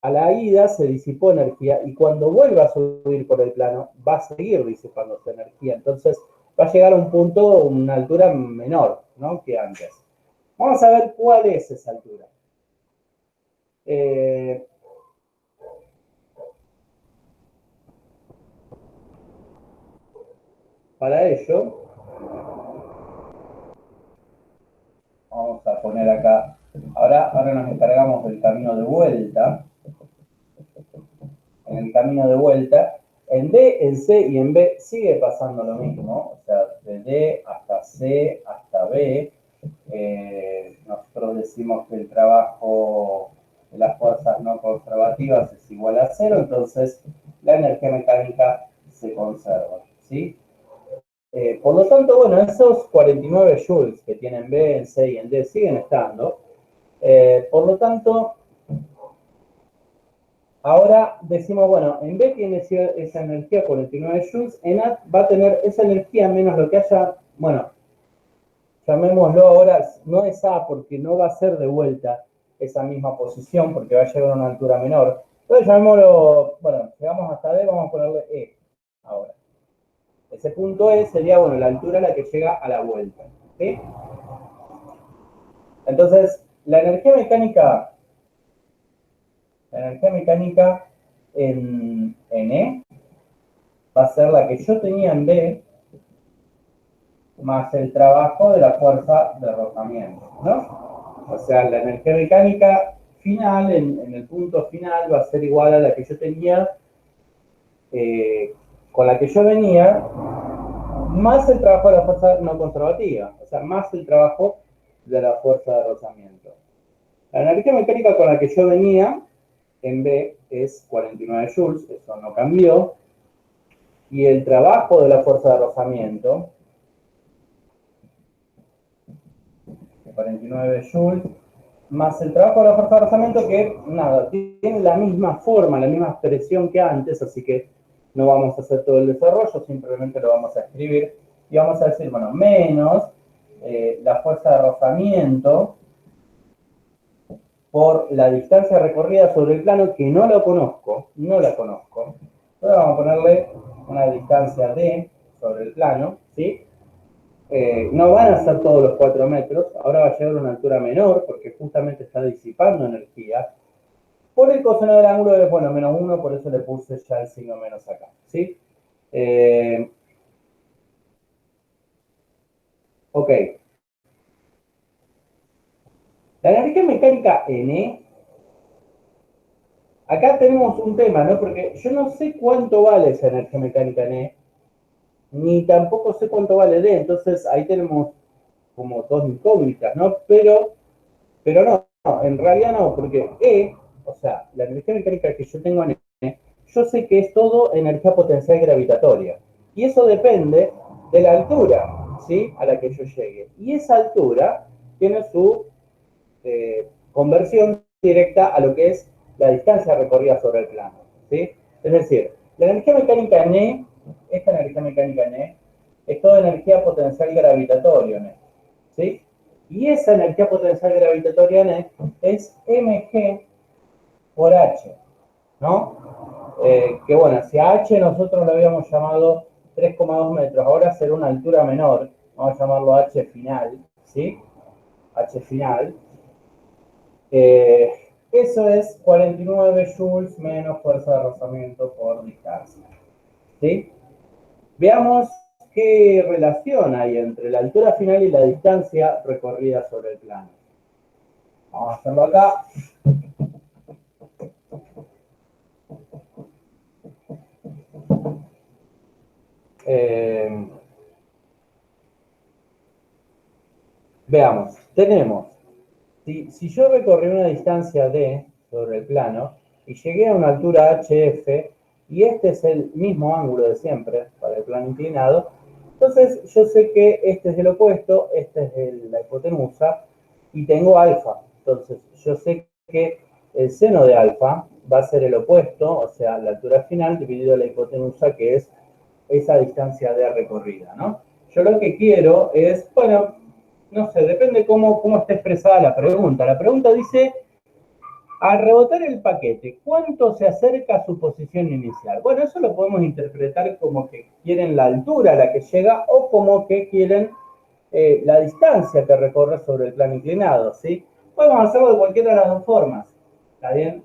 a la ida se disipó energía y cuando vuelva a subir por el plano va a seguir disipándose energía, entonces va a llegar a un punto, una altura menor, ¿no? Que antes. Vamos a ver cuál es esa altura. Eh, para ello, vamos a poner acá, ahora nos encargamos del camino de vuelta. En el camino de vuelta, en D, en C y en B sigue pasando lo mismo, o sea, de D hasta C hasta B, nosotros decimos que el trabajo de las fuerzas no conservativas es igual a cero, entonces la energía mecánica se conserva, ¿sí? Por lo tanto, bueno, esos 49 joules que tienen B, en C y en D siguen estando. Por lo tanto, ahora decimos, bueno, en B tiene esa energía 49 joules, en A va a tener esa energía menos lo que haya, bueno, llamémoslo ahora, no es A porque no va a ser de vuelta esa misma posición porque va a llegar a una altura menor. Entonces llamémoslo, bueno, llegamos hasta D, vamos a ponerle E ahora. Ese punto E sería, bueno, la altura a la que llega a la vuelta. ¿Sí? Entonces, la energía mecánica en E va a ser la que yo tenía en B más el trabajo de la fuerza de rozamiento, ¿no? O sea, la energía mecánica final, en el punto final, va a ser igual a la que yo tenía, con la que yo venía, más el trabajo de la fuerza no conservativa, o sea, más el trabajo de la fuerza de rozamiento. La energía mecánica con la que yo venía en B es 49 joules, eso no cambió, y el trabajo de la fuerza de rozamiento, 49 joules, más el trabajo de la fuerza de rozamiento que, nada, tiene la misma forma, la misma expresión que antes, así que no vamos a hacer todo el desarrollo, simplemente lo vamos a escribir y vamos a decir, bueno, menos la fuerza de rozamiento por la distancia recorrida sobre el plano, que no la conozco. Entonces vamos a ponerle una distancia d sobre el plano, ¿sí? No van a ser todos los 4 metros, ahora va a llegar a una altura menor, porque justamente está disipando energía. Por el coseno del ángulo es, bueno, menos 1, por eso le puse ya el signo menos acá, ¿sí? Ok. La energía mecánica N, acá tenemos un tema, ¿no? Porque yo no sé cuánto vale esa energía mecánica N, ni tampoco sé cuánto vale D, entonces ahí tenemos como dos incógnitas, ¿no? Pero no, en realidad no, porque E, o sea, la energía mecánica que yo tengo en E, yo sé que es todo energía potencial gravitatoria. Y eso depende de la altura, ¿sí? A la que yo llegue. Y esa altura tiene su conversión directa a lo que es la distancia recorrida sobre el plano, ¿sí? Es decir, la energía mecánica en E, esta energía mecánica en E, es toda energía potencial gravitatoria en E, ¿sí? Y esa energía potencial gravitatoria en E es mg por h, ¿no? Que bueno, si a h nosotros lo habíamos llamado 3,2 metros, ahora será una altura menor, vamos a llamarlo h final, ¿sí? H final. Eso es 49 joules menos fuerza de rozamiento por distancia, ¿sí? Veamos qué relación hay entre la altura final y la distancia recorrida sobre el plano. Vamos a hacerlo acá. Veamos, tenemos, si yo recorrí una distancia d sobre el plano y llegué a una altura hf, y este es el mismo ángulo de siempre para el plano inclinado, entonces yo sé que este es el opuesto, este es la hipotenusa, y tengo alfa. Entonces yo sé que el seno de alfa va a ser el opuesto, o sea, la altura final dividido la hipotenusa, que es esa distancia de recorrida, ¿no? Yo lo que quiero es, bueno, no sé, depende cómo está expresada la pregunta. La pregunta dice, al rebotar el paquete, ¿cuánto se acerca a su posición inicial? Bueno, eso lo podemos interpretar como que quieren la altura a la que llega o como que quieren la distancia que recorre sobre el plano inclinado, ¿sí? Podemos hacerlo de cualquiera de las dos formas, ¿está bien?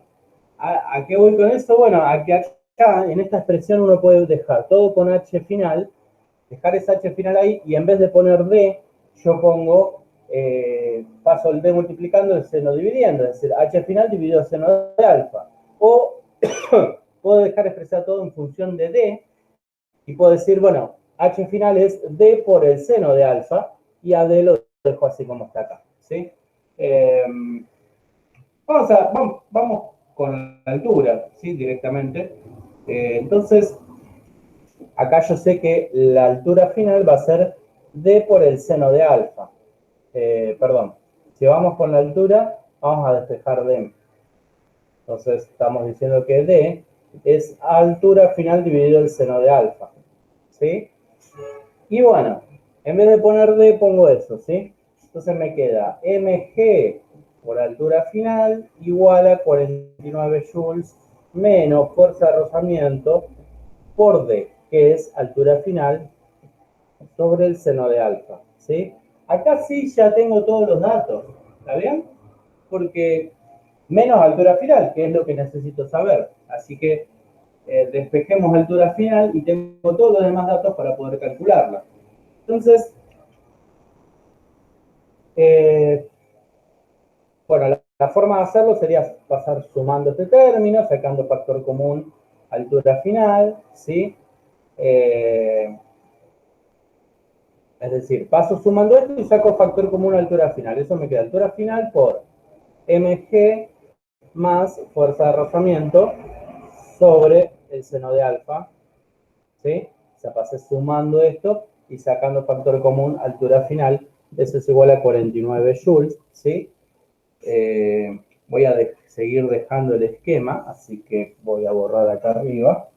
¿A qué voy con eso? Bueno, a que acá, en esta expresión, uno puede dejar todo con h final, dejar esa h final ahí, y en vez de poner d, yo pongo, paso el d multiplicando, el seno dividiendo, es decir, h final dividido el seno de alfa. O puedo dejar expresar todo en función de d, y puedo decir, bueno, h final es d por el seno de alfa, y a d lo dejo así como está acá, ¿sí? Vamos con la altura, ¿sí? Directamente. Entonces, acá yo sé que la altura final va a ser d por el seno de alfa. Perdón, si vamos con la altura, vamos a despejar d. Entonces, estamos diciendo que d es altura final dividido el seno de alfa, ¿sí? Y bueno, en vez de poner d, pongo eso, ¿sí? Entonces me queda mg por altura final igual a 49 joules menos fuerza de rozamiento por d, que es altura final sobre el seno de alfa, ¿sí? Acá sí ya tengo todos los datos, ¿está bien? Porque menos altura final, que es lo que necesito saber. Así que despejemos altura final y tengo todos los demás datos para poder calcularla. Entonces, bueno, la forma de hacerlo sería pasar sumando este término, sacando factor común altura final, ¿sí? Es decir, paso sumando esto y saco factor común altura final. Eso me queda altura final por mg más fuerza de rozamiento sobre el seno de alfa, ¿sí? O sea, pasé sumando esto y sacando factor común altura final. Eso es igual a 49 joules, ¿sí? Voy a seguir dejando el esquema, así que voy a borrar acá arriba.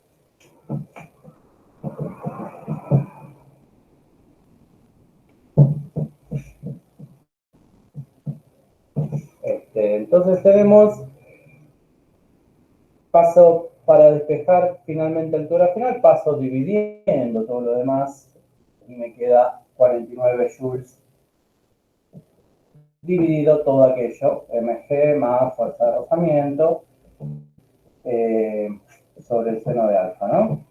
Entonces tenemos paso para despejar finalmente altura final, paso dividiendo todo lo demás y me queda 49 joules dividido todo aquello, mg más fuerza de rozamiento sobre el seno de alfa, ¿no?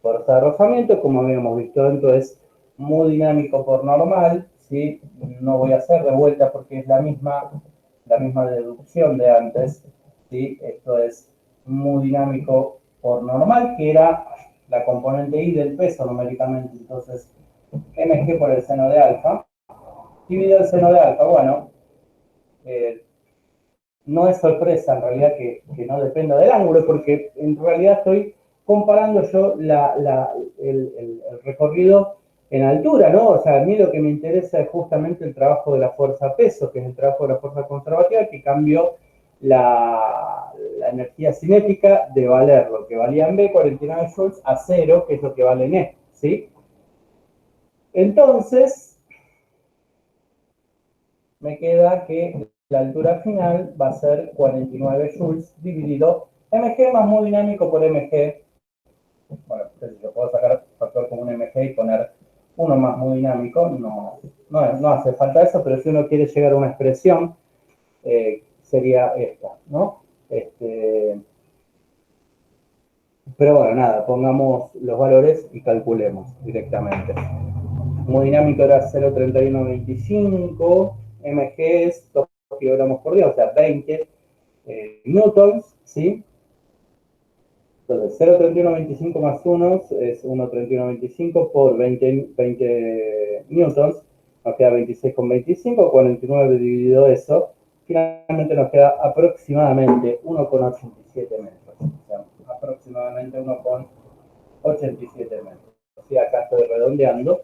Fuerza de rozamiento, como habíamos visto dentro, es muy dinámico por normal, ¿sí? No voy a hacer de vuelta porque es la misma deducción de antes, ¿sí? Esto es muy dinámico por normal, que era la componente I del peso numéricamente, entonces mg por el seno de alfa, dividido el seno de alfa, bueno, no es sorpresa en realidad que no dependa del ángulo, porque en realidad estoy comparando yo el recorrido en altura, ¿no? O sea, a mí lo que me interesa es justamente el trabajo de la fuerza-peso, que es el trabajo de la fuerza conservativa, que cambió la energía cinética de valer lo que valía en B, 49 joules, a 0, que es lo que vale en E, ¿sí? Entonces, me queda que la altura final va a ser 49 joules dividido mg más muy dinámico por mg. Bueno, entonces yo puedo sacar factor común mg y poner uno más muy dinámico, no hace falta eso, pero si uno quiere llegar a una expresión, sería esta, ¿no? Pero bueno, nada, pongamos los valores y calculemos directamente. Muy dinámico era 0,3125, mg es 2 kilogramos por día, o sea, 20 newtons, ¿sí? Entonces, 0,3125 más 1 es 1,3125 por 20 newtons, nos queda 26,25, 49 dividido eso, finalmente nos queda aproximadamente 1,87 metros, o sea, aproximadamente 1,87 metros. O sea, acá estoy redondeando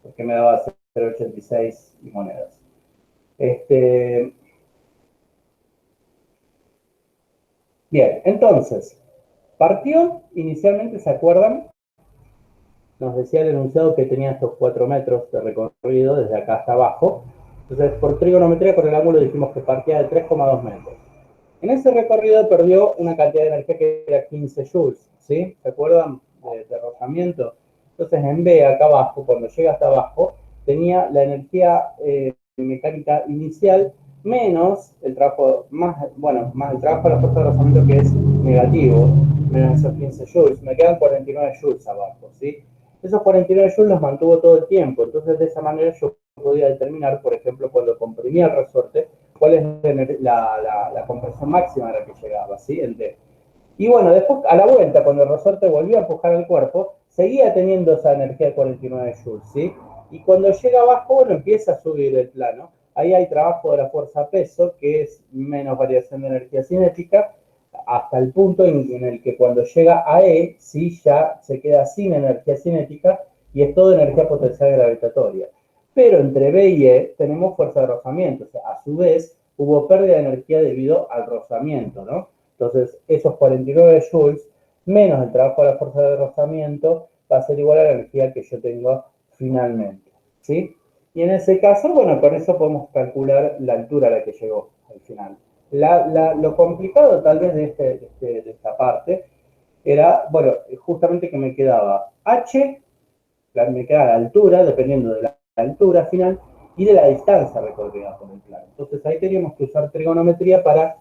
porque me daba 0,86 y monedas. Bien, entonces, partió inicialmente, ¿se acuerdan? Nos decía el enunciado que tenía estos 4 metros de recorrido desde acá hasta abajo. Entonces, por trigonometría, por el ángulo, dijimos que partía de 3,2 metros. En ese recorrido perdió una cantidad de energía que era 15 joules, ¿sí? ¿Se acuerdan de rozamiento? Entonces, en B, acá abajo, cuando llega hasta abajo, tenía la energía mecánica inicial menos el trabajo, más el trabajo de la fuerza de rozamiento, que es negativo, menos esos 15 joules. Me quedan 49 joules abajo, ¿sí? Esos 49 joules los mantuvo todo el tiempo, entonces de esa manera yo podía determinar, por ejemplo, cuando comprimía el resorte, cuál es la compresión máxima a la que llegaba, ¿sí? El D. Y bueno, después a la vuelta, cuando el resorte volvió a empujar el cuerpo, seguía teniendo esa energía de 49 joules, ¿sí? Y cuando llega abajo, bueno, empieza a subir el plano. Ahí hay trabajo de la fuerza-peso, que es menos variación de energía cinética, hasta el punto en el que cuando llega a E, sí, ya se queda sin energía cinética y es todo energía potencial gravitatoria. Pero entre B y E tenemos fuerza de rozamiento, o sea, a su vez hubo pérdida de energía debido al rozamiento, ¿no? Entonces, esos 49 joules menos el trabajo de la fuerza de rozamiento va a ser igual a la energía que yo tengo finalmente, ¿sí? Y en ese caso, bueno, con eso podemos calcular la altura a la que llegó al final. Lo complicado tal vez de esta parte era, bueno, justamente que me quedaba H, me queda la altura, dependiendo de la altura final, y de la distancia recorrida por el plano. Entonces ahí teníamos que usar trigonometría para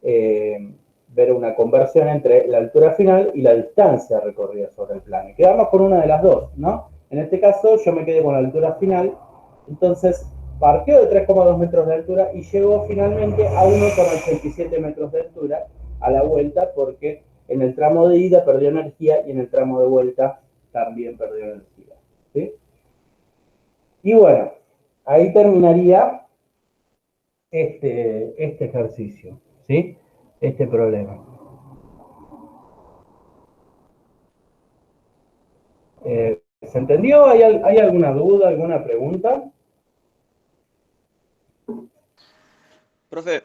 ver una conversión entre la altura final y la distancia recorrida sobre el plano. Y quedamos con una de las dos, ¿no? En este caso yo me quedé con la altura final, entonces partió de 3,2 metros de altura y llegó finalmente a 1,87 metros de altura a la vuelta, porque en el tramo de ida perdió energía y en el tramo de vuelta también perdió energía, ¿sí? Y bueno, ahí terminaría este ejercicio, ¿sí? Este problema. ¿Se entendió? ¿Hay alguna duda, alguna pregunta? Profe,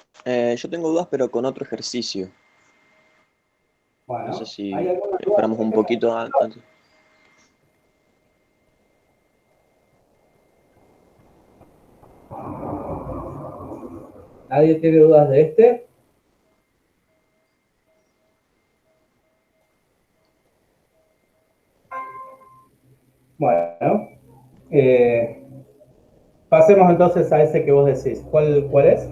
yo tengo dudas, pero con otro ejercicio. No sé Bueno, ¿hay si alguna duda? esperamos un poquito antes. 。 . 。 . 。 . 。 . 。 . 。 . 。 . 。 . 。 . 。 . 。 . 。 . 。 . 。 . 。 . 。 . 。 . 。 . 。 . 。 . 。 . 。 . 。 . 。 . 。 . 。 . 。 . 。 . 。 . Bueno, ¿hay alguna duda? ¿Nadie tiene dudas de este? Bueno, pasemos entonces a ese que vos decís. ¿Cuál es?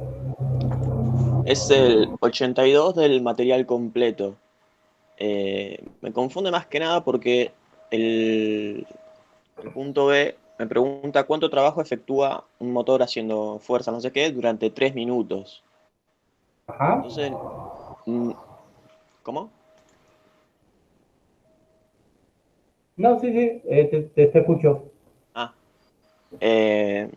Es el 82 del material completo. Me confunde más que nada porque el punto B me pregunta cuánto trabajo efectúa un motor haciendo fuerza, no sé qué, durante 3 minutos. Ajá. Entonces, mm, ¿cómo? No, sí, sí, te escucho. Ah, eh,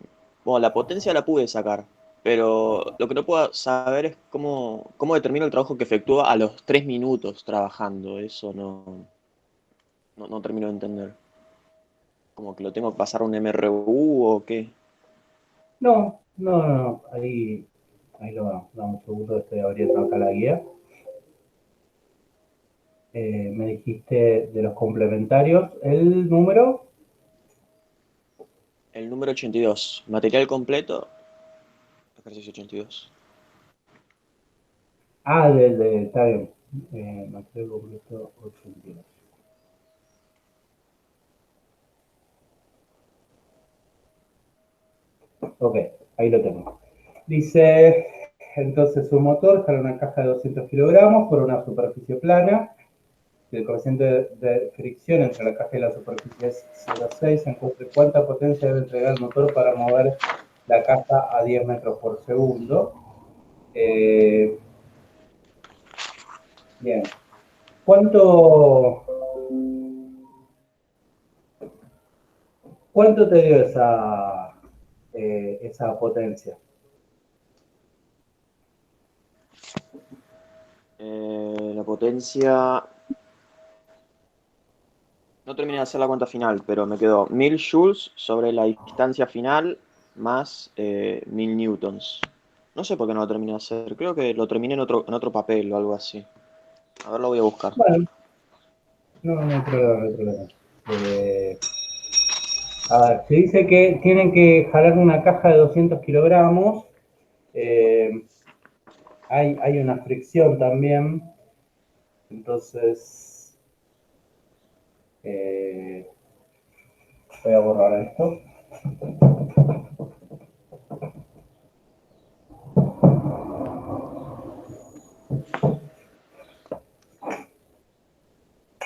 bueno, la potencia la pude sacar, pero lo que no puedo saber es cómo determino el trabajo que efectúa a los 3 minutos trabajando. Eso no termino de entender. Como que lo tengo que pasar a un MRU o qué. No, no, no, no. Ahí lo vamos. Dame un segundo, estoy abriendo acá la guía. Me dijiste de los complementarios, el número. El número 82, material completo, ejercicio 82. Ah, está bien. Material completo 82. Ok, ahí lo tengo. Dice, entonces un motor jala una caja de 200 kilogramos por una superficie plana. Si el coeficiente de fricción entre la caja y la superficie es 0,6, encuentre cuánta potencia debe entregar el motor para mover la caja a 10 metros por segundo. Eh, bien. ¿Cuánto, ¿Cuánto te dio esa potencia? La potencia. No terminé de hacer la cuenta final, pero me quedó 1000 joules sobre la distancia final más 1000 newtons. No sé por qué no lo terminé de hacer. Creo que lo terminé en otro papel o algo así. A ver, lo voy a buscar. Bueno, no hay problema, no hay problema. Eh, a ver, se dice que tienen que jalar una caja de 200 kilogramos. eh, hay una fricción también. Entonces, eh, voy a borrar esto.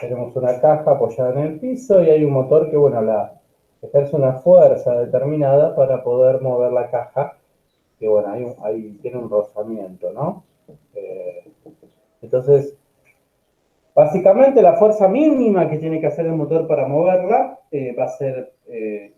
Tenemos una caja apoyada en el piso y hay un motor que, bueno, ejerce una fuerza determinada para poder mover la caja, que, bueno, ahí tiene un rozamiento, ¿no? Eh, entonces, básicamente la fuerza mínima que tiene que hacer el motor para moverla va a ser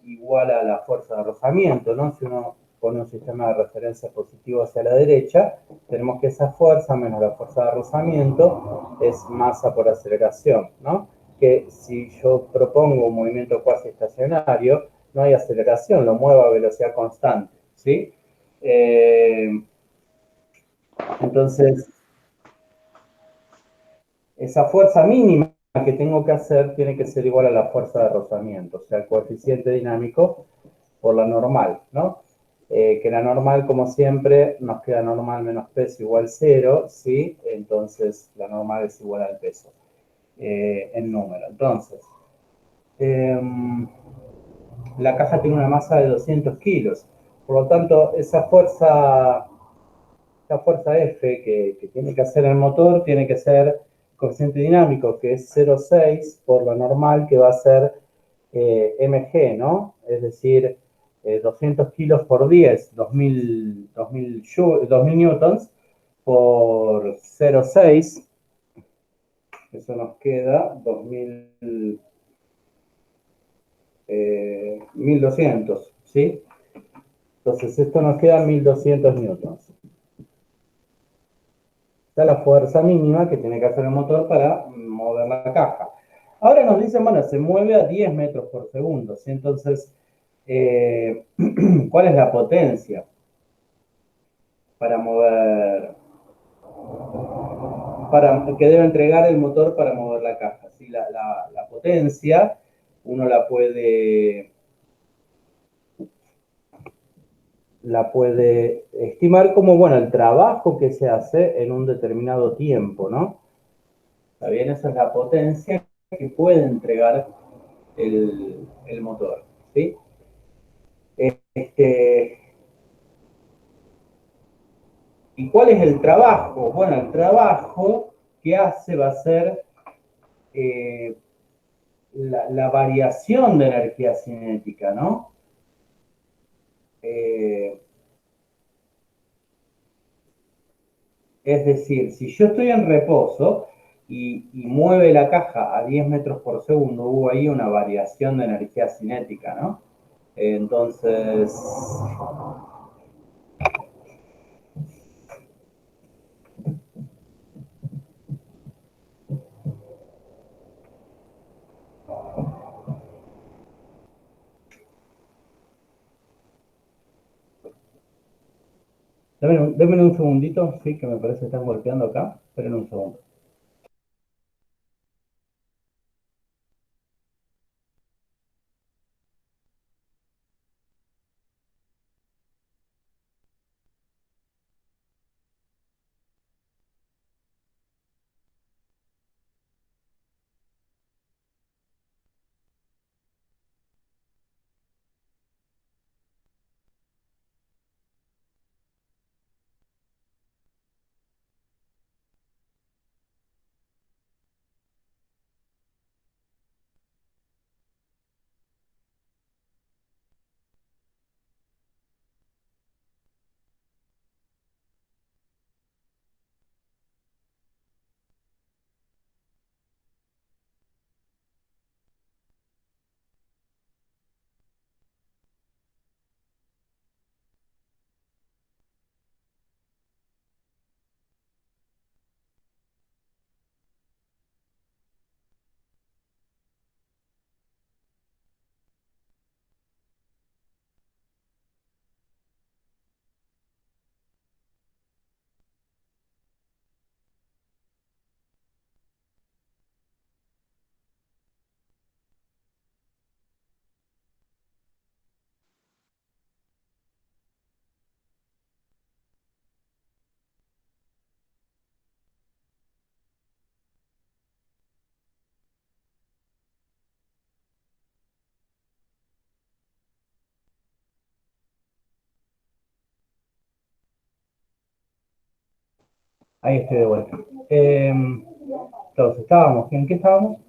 igual a la fuerza de rozamiento, ¿no? Si uno pone un sistema de referencia positivo hacia la derecha, tenemos que esa fuerza menos la fuerza de rozamiento es masa por aceleración, ¿no? Que si yo propongo un movimiento cuasi estacionario, no hay aceleración, lo muevo a velocidad constante, ¿sí? Entonces, esa fuerza mínima que tengo que hacer tiene que ser igual a la fuerza de rozamiento, o sea, el coeficiente dinámico por la normal, ¿no? Que la normal, como siempre, nos queda normal menos peso igual 0, ¿sí? Entonces, la normal es igual al peso en número. Entonces, eh, la caja tiene una masa de 200 kilos, por lo tanto, esa fuerza F que tiene que hacer el motor tiene que ser coeficiente dinámico, que es 0,6 por lo normal, que va a ser mg, ¿no? Es decir, 200 kilos por 10, 2000 newtons por 0,6, eso nos queda 1200, ¿sí? Entonces esto nos queda 1200 newtons. Esta es la fuerza mínima que tiene que hacer el motor para mover la caja. Ahora nos dicen, bueno, se mueve a 10 metros por segundo, ¿sí? Entonces, ¿cuál es la potencia para mover, que debe entregar el motor para mover la caja? ¿Sí? La potencia uno la puede la puede estimar como, bueno, el trabajo que se hace en un determinado tiempo, ¿no? ¿Está bien? Esa es la potencia que puede entregar el motor, ¿sí? ¿Y cuál es el trabajo? Bueno, el trabajo que hace va a ser la variación de energía cinética, ¿no? Es decir, si yo estoy en reposo y mueve la caja a 10 metros por segundo, hubo ahí una variación de energía cinética, ¿no? Entonces, denme un segundito, sí, que me parece que están golpeando acá. Esperen un segundo. Ahí estoy de vuelta. Entonces, ¿en qué estábamos?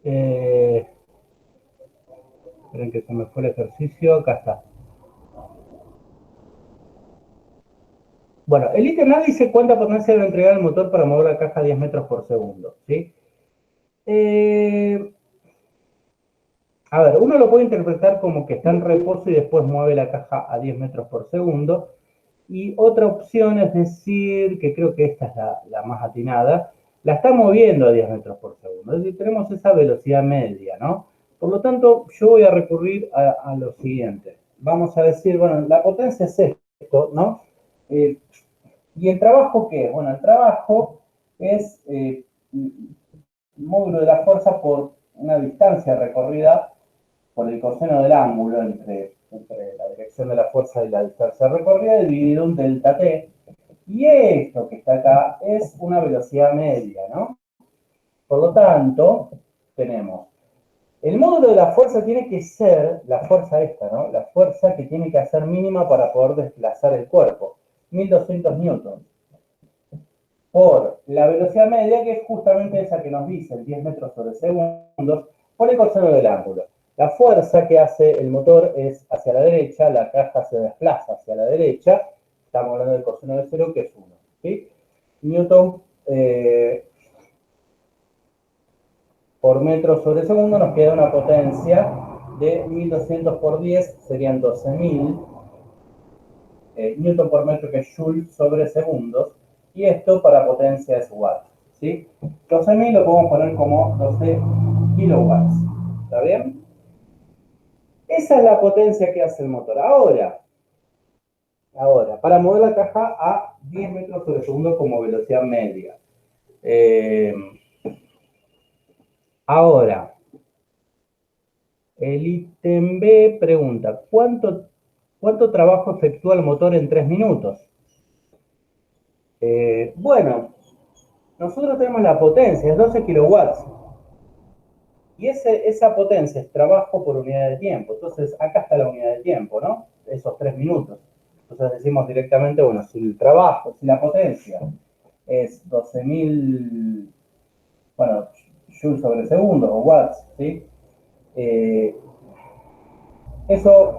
Esperen que se me fue el ejercicio, acá está. Bueno, el ítem A dice cuánta potencia debe entregar el motor para mover la caja a 10 metros por segundo, ¿sí? A ver, uno lo puede interpretar como que está en reposo y después mueve la caja a 10 metros por segundo. Y otra opción es decir, que creo que esta es la más atinada, la está moviendo a 10 metros por segundo. Es decir, tenemos esa velocidad media, ¿no? Por lo tanto, yo voy a recurrir a lo siguiente. Vamos a decir, bueno, la potencia es esto, ¿no? ¿Y el trabajo qué es? Bueno, el trabajo es módulo de la fuerza por una distancia recorrida por el coseno del ángulo entre la dirección de la fuerza y la distancia recorrida dividido un delta t. Y esto que está acá es una velocidad media, ¿no? Por lo tanto, tenemos el módulo de la fuerza tiene que ser la fuerza esta, ¿no? La fuerza que tiene que ser mínima para poder desplazar el cuerpo. 1200 newtons por la velocidad media, que es justamente esa que nos dice, el 10 metros sobre segundos, por el coseno del ángulo. La fuerza que hace el motor es hacia la derecha, la caja se desplaza hacia la derecha, estamos hablando del coseno de 0, que es 1. ¿Sí? Newton por metro sobre segundo nos queda una potencia de 1200 por 10, serían 12.000 Newton por metro, que es Joule sobre segundos, y esto para potencia es watt, ¿sí? 12.000 lo podemos poner como 12 kilowatts, ¿está bien? Esa es la potencia que hace el motor. Ahora, para mover la caja a 10 metros sobre segundo como velocidad media. Ahora, el ítem B pregunta, ¿cuánto trabajo efectúa el motor en 3 minutos? Bueno, nosotros tenemos la potencia, es 12 kilowatts. Y esa potencia es trabajo por unidad de tiempo. Entonces, acá está la unidad de tiempo, ¿no? Esos 3 minutos. Entonces decimos directamente, bueno, si el trabajo, si la potencia es 12.000, bueno, joules sobre segundo o watts, ¿sí? Eso,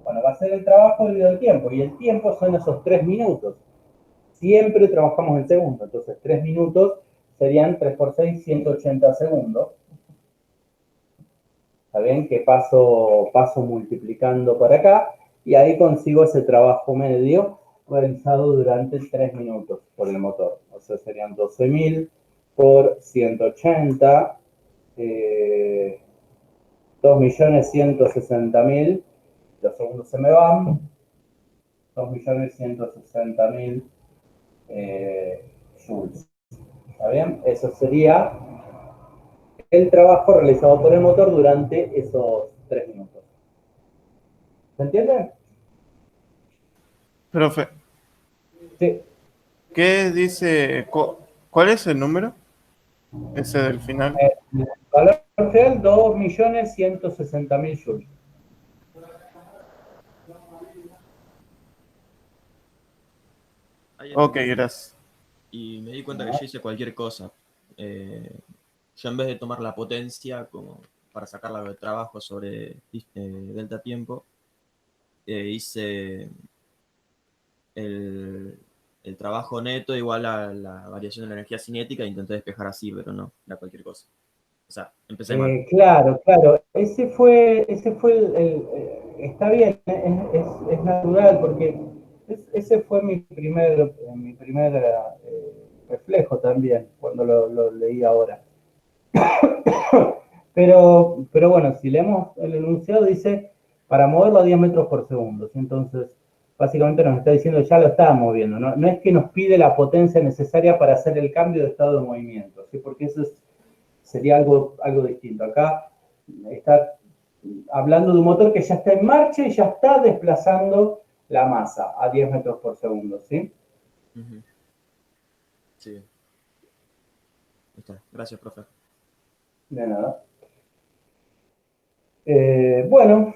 bueno, va a ser el trabajo dividido el tiempo. Y el tiempo son esos 3 minutos. Siempre trabajamos en segundo. Entonces, 3 minutos serían 3 por 6, 180 segundos. ¿Está bien? Que paso multiplicando por acá y ahí consigo ese trabajo medio realizado durante 3 minutos por el motor. O sea, serían 12.000 por 180, 2.160.000, los segundos se me van, 2.160.000 joules. ¿Está bien? Eso sería el trabajo realizado por el motor durante esos 3 minutos. ¿Se entiende? Profe, Sí. ¿qué dice? ¿Cuál es el número? Ese del final. El valor real, 2.160.000 joules. Ahí Ok, entendí. gracias. Y me di cuenta que yo hice cualquier cosa. Yo en vez de tomar la potencia como para sacarla de trabajo sobre delta tiempo, hice el, el trabajo neto igual a la variación de la energía cinética e intenté despejar así, pero no, era cualquier cosa. O sea, empecé mal. Claro, claro. Está bien, es natural, porque ese fue mi primer reflejo también, cuando lo leí ahora. Pero bueno, si leemos el enunciado, dice para moverlo a 10 metros por segundo. ¿Sí? Entonces, básicamente nos está diciendo ya lo está moviendo. No es que nos pide la potencia necesaria para hacer el cambio de estado de movimiento, ¿sí? Porque eso sería algo distinto. Acá está hablando de un motor que ya está en marcha y ya está desplazando la masa a 10 metros por segundo. ¿Sí? Uh-huh. Sí. Ahí está. Gracias, profe. De nada. Bueno.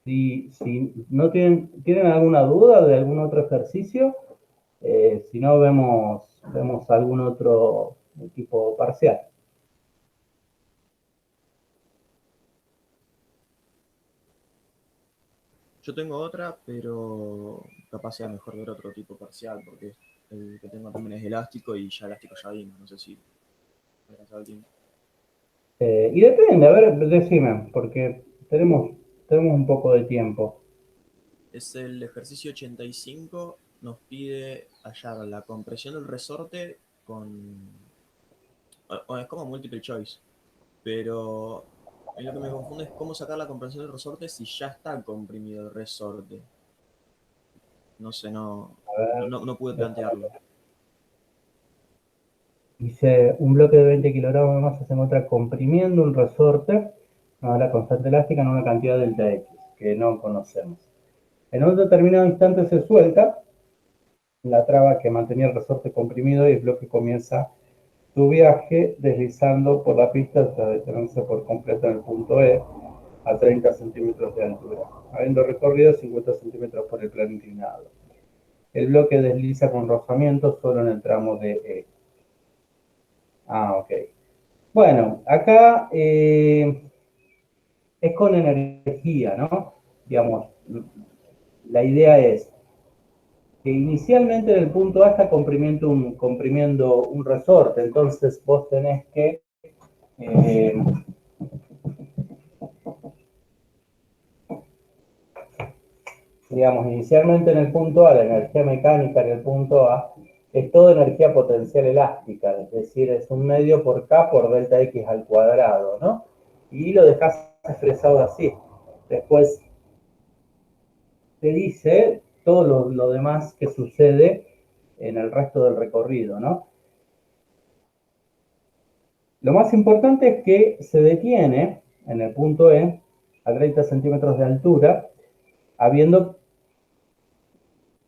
Si no tienen alguna duda de algún otro ejercicio, si no vemos algún otro tipo parcial. Yo tengo otra, pero capaz sea mejor ver otro tipo parcial, porque el que tengo también es elástico y ya elástico ya vimos, no sé si me alcanzaba el tiempo. Y depende, a ver, decime, porque tenemos un poco de tiempo. Es el ejercicio 85, nos pide hallar la compresión del resorte con... es como multiple choice, pero a mí lo que me confunde es cómo sacar la compresión del resorte si ya está comprimido el resorte. No sé, A ver, no pude déjame plantearlo. ver. Dice, un bloque de 20 kilogramos de masa se encuentra comprimiendo un resorte a la constante elástica en una cantidad delta X, que no conocemos. En un determinado instante se suelta la traba que mantenía el resorte comprimido y el bloque comienza su viaje deslizando por la pista hasta detenerse por completo en el punto E a 30 centímetros de altura, habiendo recorrido 50 centímetros por el plano inclinado. El bloque desliza con rozamiento solo en el tramo de E. Ok. Bueno, acá es con energía, ¿no? Digamos, la idea es que inicialmente en el punto A está comprimiendo un resorte, entonces vos tenés que, digamos, inicialmente en el punto A, la energía mecánica en el punto A es toda energía potencial elástica, es decir, es un medio por K por delta X al cuadrado, ¿no? Y lo dejás expresado así. Después te dice todo lo demás que sucede en el resto del recorrido, ¿no? Lo más importante es que se detiene en el punto E a 30 centímetros de altura, habiendo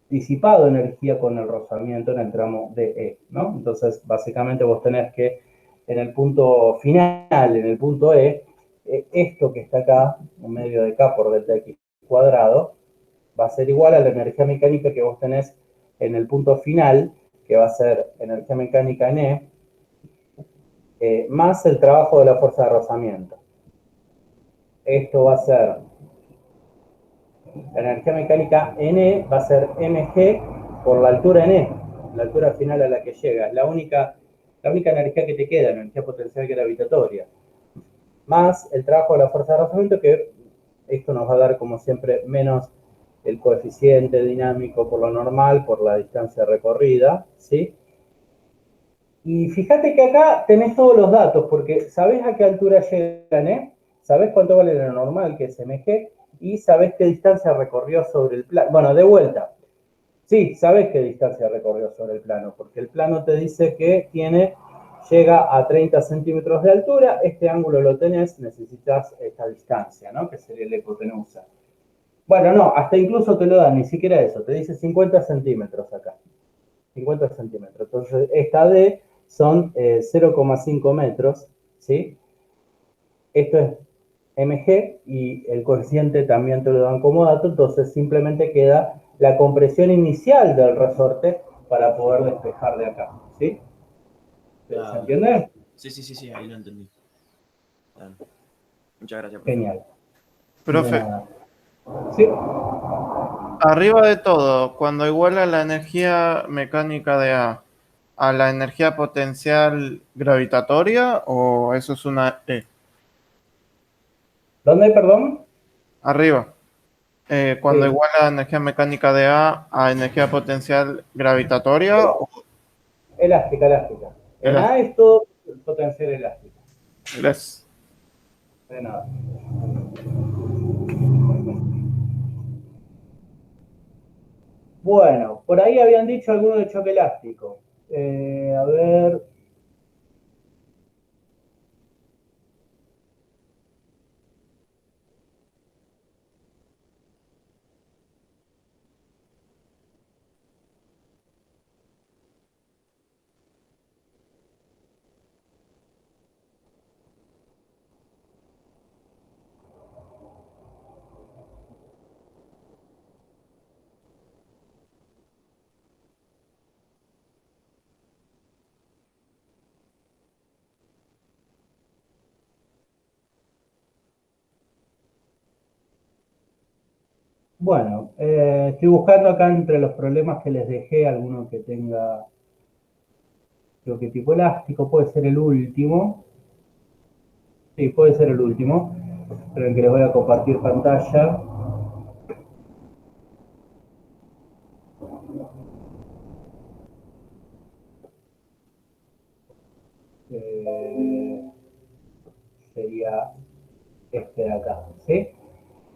disipado energía con el rozamiento en el tramo DE, ¿no? Entonces, básicamente vos tenés que en el punto final, en el punto E, esto que está acá, un medio de K por delta X cuadrado, va a ser igual a la energía mecánica que vos tenés en el punto final, que va a ser energía mecánica en E, más el trabajo de la fuerza de rozamiento. Esto va a ser, la energía mecánica en E va a ser mg por la altura en E, la altura final a la que llega. La única energía que te queda, la energía potencial gravitatoria, más el trabajo de la fuerza de rozamiento, que esto nos va a dar, como siempre, menos el coeficiente dinámico por lo normal, por la distancia recorrida, ¿sí? Y fíjate que acá tenés todos los datos, porque sabés a qué altura llegan, ¿eh? Sabés cuánto vale lo normal, que es mg, y sabés qué distancia recorrió sobre el plano. Bueno, de vuelta. Sí, sabés qué distancia recorrió sobre el plano, porque el plano te dice que llega a 30 centímetros de altura, este ángulo lo tenés, necesitas esta distancia, ¿no? Que sería la hipotenusa. Bueno, no, hasta incluso te lo da, ni siquiera eso, te dice 50 centímetros acá. 50 centímetros. Entonces, esta D son 0,5 metros, ¿sí? Esto es mg y el coeficiente también te lo dan como dato, entonces simplemente queda la compresión inicial del resorte para poder despejar de acá, ¿sí? ¿Se Claro. entiende? Sí, ahí lo entendí. Claro. Muchas gracias, profe. Genial. De Profe, nada. Sí, arriba de todo, cuando iguala la energía mecánica de a la energía potencial gravitatoria, o eso es una E. ¿dónde, perdón? Arriba, cuando Sí, iguala la energía mecánica de a energía potencial gravitatoria, o elástica, elástica. En el A es todo potencial elástica. es- De nada. Bueno, por ahí habían dicho alguno de choque elástico. A ver. Bueno, estoy buscando acá entre los problemas que les dejé alguno que tenga choque tipo elástico. Puede ser el último. Sí, puede ser el último. Esperen que les voy a compartir pantalla. Eh, Sería este de acá, ¿sí?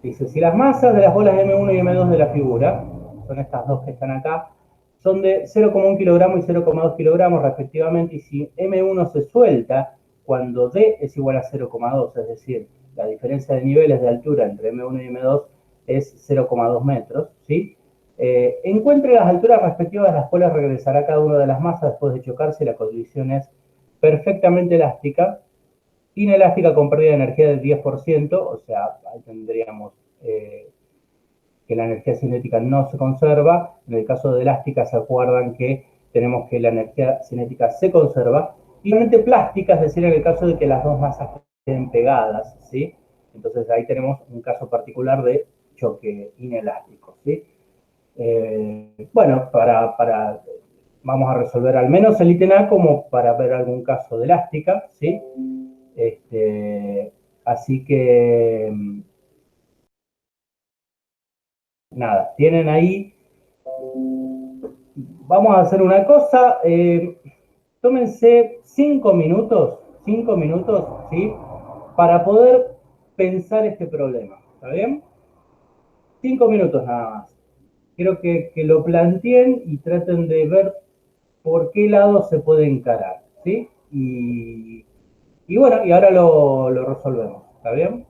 Dice, si las masas de las bolas M1 y M2 de la figura, son estas dos que están acá, son de 0,1 kilogramo y 0,2 kilogramos respectivamente, y si M1 se suelta cuando D es igual a 0,2, es decir, la diferencia de niveles de altura entre M1 y M2 es 0,2 metros, ¿sí? Encuentre las alturas respectivas de las cuales regresará cada una de las masas después de chocarse, la colisión es perfectamente elástica, inelástica con pérdida de energía del 10%, o sea, ahí tendríamos que la energía cinética no se conserva. En el caso de elástica, se acuerdan que tenemos que la energía cinética se conserva. Y realmente plástica, es decir, en el caso de que las dos masas queden pegadas, ¿sí? Entonces ahí tenemos un caso particular de choque inelástico, ¿sí? Bueno, vamos a resolver al menos el ítem A como para ver algún caso de elástica, ¿sí? Así que, nada, tienen ahí. Vamos a hacer una cosa. Tómense 5 minutos, ¿sí? Para poder pensar este problema, ¿está bien? 5 minutos nada más. Quiero que lo planteen y traten de ver por qué lado se puede encarar, ¿sí? Y bueno, y ahora lo resolvemos, ¿está bien?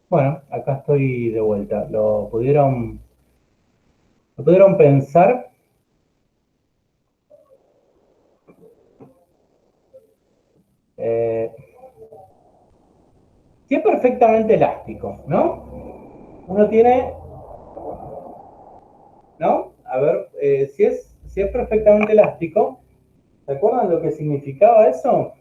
Bueno, acá estoy de vuelta. ¿Lo pudieron pensar? Sí, es perfectamente elástico, ¿no? Uno tiene, ¿no? A ver, si es perfectamente elástico, ¿se acuerdan lo que significaba eso?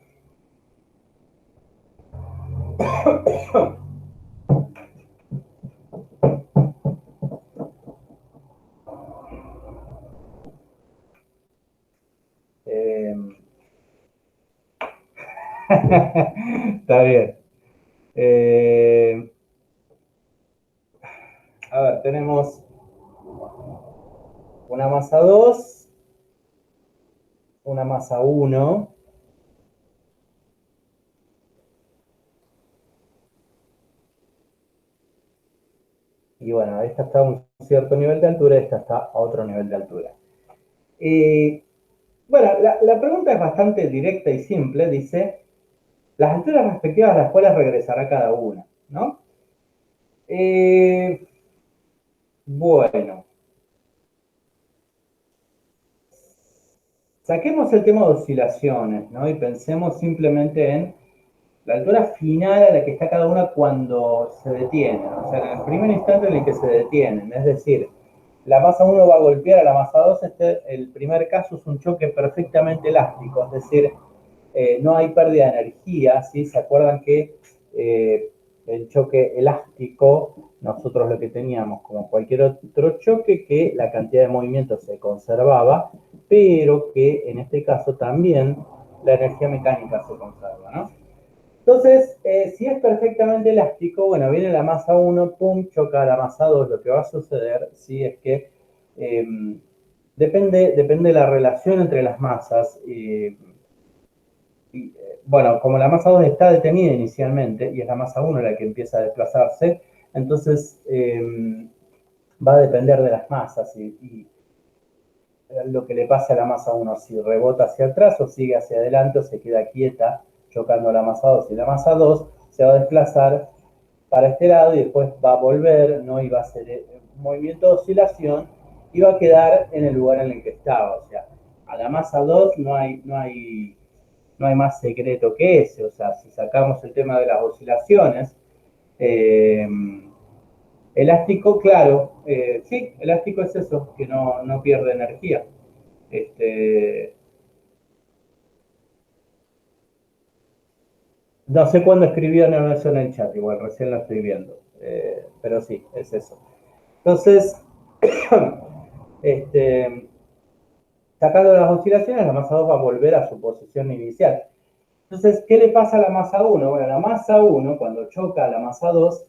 Eh, Está bien. Eh, a ver, tenemos una masa 2, una masa 1. Y bueno, esta está a un cierto nivel de altura, esta está a otro nivel de altura. Bueno, la pregunta es bastante directa y simple. Dice, las alturas respectivas a las cuales regresará cada una, ¿no? Bueno, saquemos el tema de oscilaciones, ¿no? Y pensemos simplemente en la altura final a la que está cada una cuando se detienen, o sea, en el primer instante en el que se detienen, es decir, la masa 1 va a golpear a la masa 2, el primer caso es un choque perfectamente elástico, es decir, no hay pérdida de energía, ¿sí? ¿Se acuerdan que el choque elástico, nosotros lo que teníamos, como cualquier otro choque, que la cantidad de movimiento se conservaba, pero que en este caso también la energía mecánica se conserva, ¿no? Entonces, si es perfectamente elástico, bueno, viene la masa 1, pum, choca a la masa 2. Lo que va a suceder, sí, es que depende de la relación entre las masas. Bueno, como la masa 2 está detenida inicialmente y es la masa 1 la que empieza a desplazarse, entonces va a depender de las masas y lo que le pasa a la masa 1, si rebota hacia atrás o sigue hacia adelante o se queda quieta chocando a la masa 2. Y la masa 2 se va a desplazar para este lado y después va a volver, ¿no? Y va a hacer un movimiento de oscilación y va a quedar en el lugar en el que estaba. O sea, a la masa 2 no hay más secreto que ese. O sea, si sacamos el tema de las oscilaciones, eh, elástico, claro, sí, elástico es eso, que no pierde energía. Este, no sé cuándo escribieron eso en el chat, igual recién lo estoy viendo, pero sí, es eso. Entonces, este, sacando las oscilaciones, la masa 2 va a volver a su posición inicial. Entonces, ¿qué le pasa a la masa 1? Bueno, la masa 1, cuando choca a la masa 2,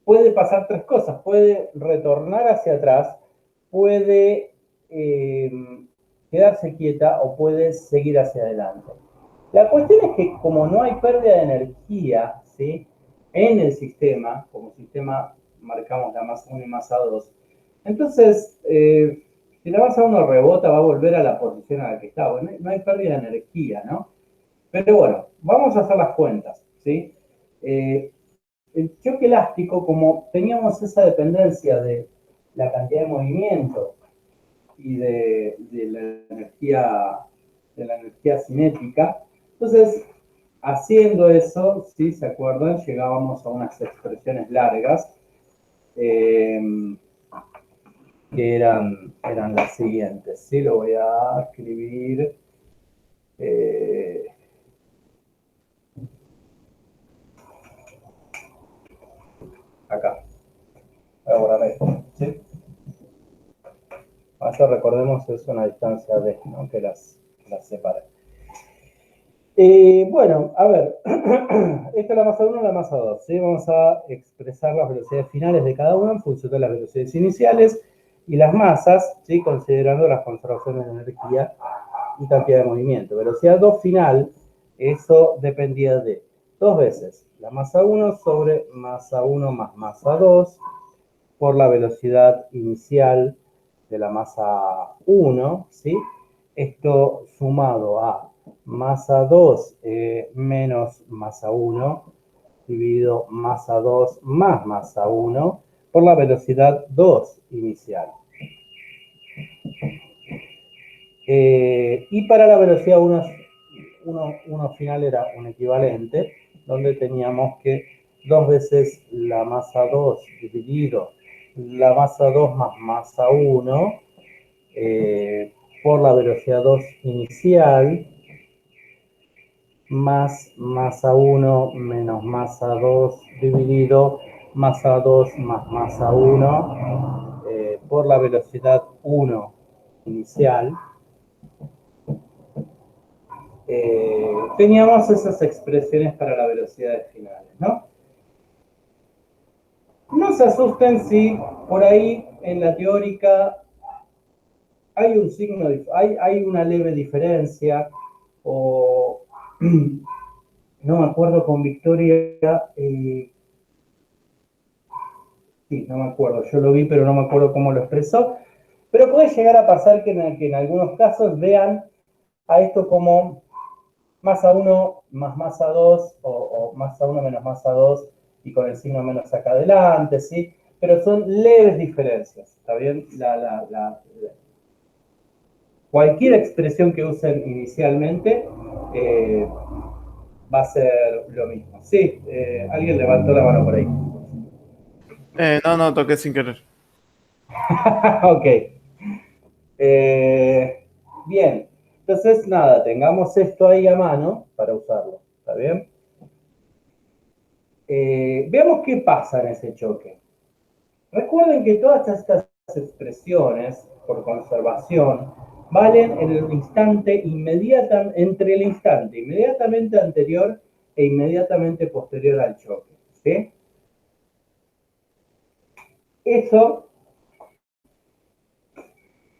puede pasar tres cosas. Puede retornar hacia atrás, puede quedarse quieta o puede seguir hacia adelante. La cuestión es que como no hay pérdida de energía, ¿sí? En el sistema, como sistema marcamos la masa 1 y masa 2, entonces, si la masa 1 rebota, va a volver a la posición a la que estaba. Bueno, no hay pérdida de energía, ¿no? Pero bueno, vamos a hacer las cuentas, ¿sí? El choque elástico, como teníamos esa dependencia de la cantidad de movimiento y de la energía cinética, entonces, haciendo eso, si se acuerdan, llegábamos a unas expresiones largas eh, que eran las siguientes. ¿Sí? Lo voy a escribir. Eh, acá. Voy a borrar esto. ¿Sí? Eso recordemos es una distancia D, ¿no? Que las separa. Bueno, a ver, esta es la masa 1 y la masa 2. ¿Sí? Vamos a expresar las velocidades finales de cada una en función de las velocidades iniciales y las masas, ¿sí? Considerando las conservaciones de energía y cantidad de movimiento. Velocidad 2 final, eso dependía de dos veces la masa 1 sobre masa 1 más masa 2 por la velocidad inicial de la masa 1, ¿sí? Esto sumado a masa 2 menos masa 1 dividido masa 2 más masa 1 por la velocidad 2 inicial. Y para la velocidad 1 final era un equivalente, donde teníamos que 2 veces la masa 2 dividido la masa 2 más masa 1 por la velocidad 2 inicial, más masa 1 menos masa 2 dividido masa 2 más masa 1 por la velocidad 1 inicial. Teníamos esas expresiones para las velocidades finales, ¿no? No se asusten si por ahí en la teórica hay un signo, hay una leve diferencia, o no me acuerdo con Victoria, sí, no me acuerdo, yo lo vi pero no me acuerdo cómo lo expresó, pero puede llegar a pasar que en algunos casos vean a esto como masa 1 más masa 2 o masa 1 menos masa 2 y con el signo menos acá adelante, ¿sí? Pero son leves diferencias, ¿está bien? Cualquier expresión que usen inicialmente va a ser lo mismo. Sí, alguien levantó la mano por ahí. No, toqué sin querer. Ok. Bien. Entonces, nada, tengamos esto ahí a mano para usarlo. ¿Está bien? Veamos qué pasa en ese choque. Recuerden que todas estas expresiones, por conservación, valen en el instante entre el instante inmediatamente anterior e inmediatamente posterior al choque. ¿Sí? Eso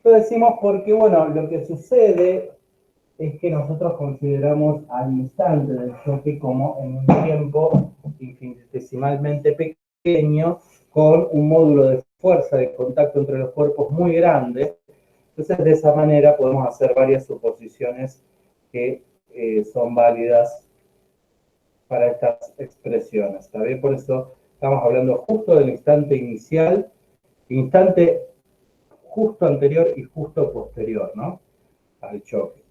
lo decimos porque, bueno, lo que sucede es que nosotros consideramos al instante del choque como en un tiempo infinitesimalmente pequeño, con un módulo de fuerza de contacto entre los cuerpos muy grande. Entonces, de esa manera podemos hacer varias suposiciones que son válidas para estas expresiones. ¿Está bien? Por eso estamos hablando justo del instante inicial, instante justo anterior y justo posterior, ¿no? Al choque.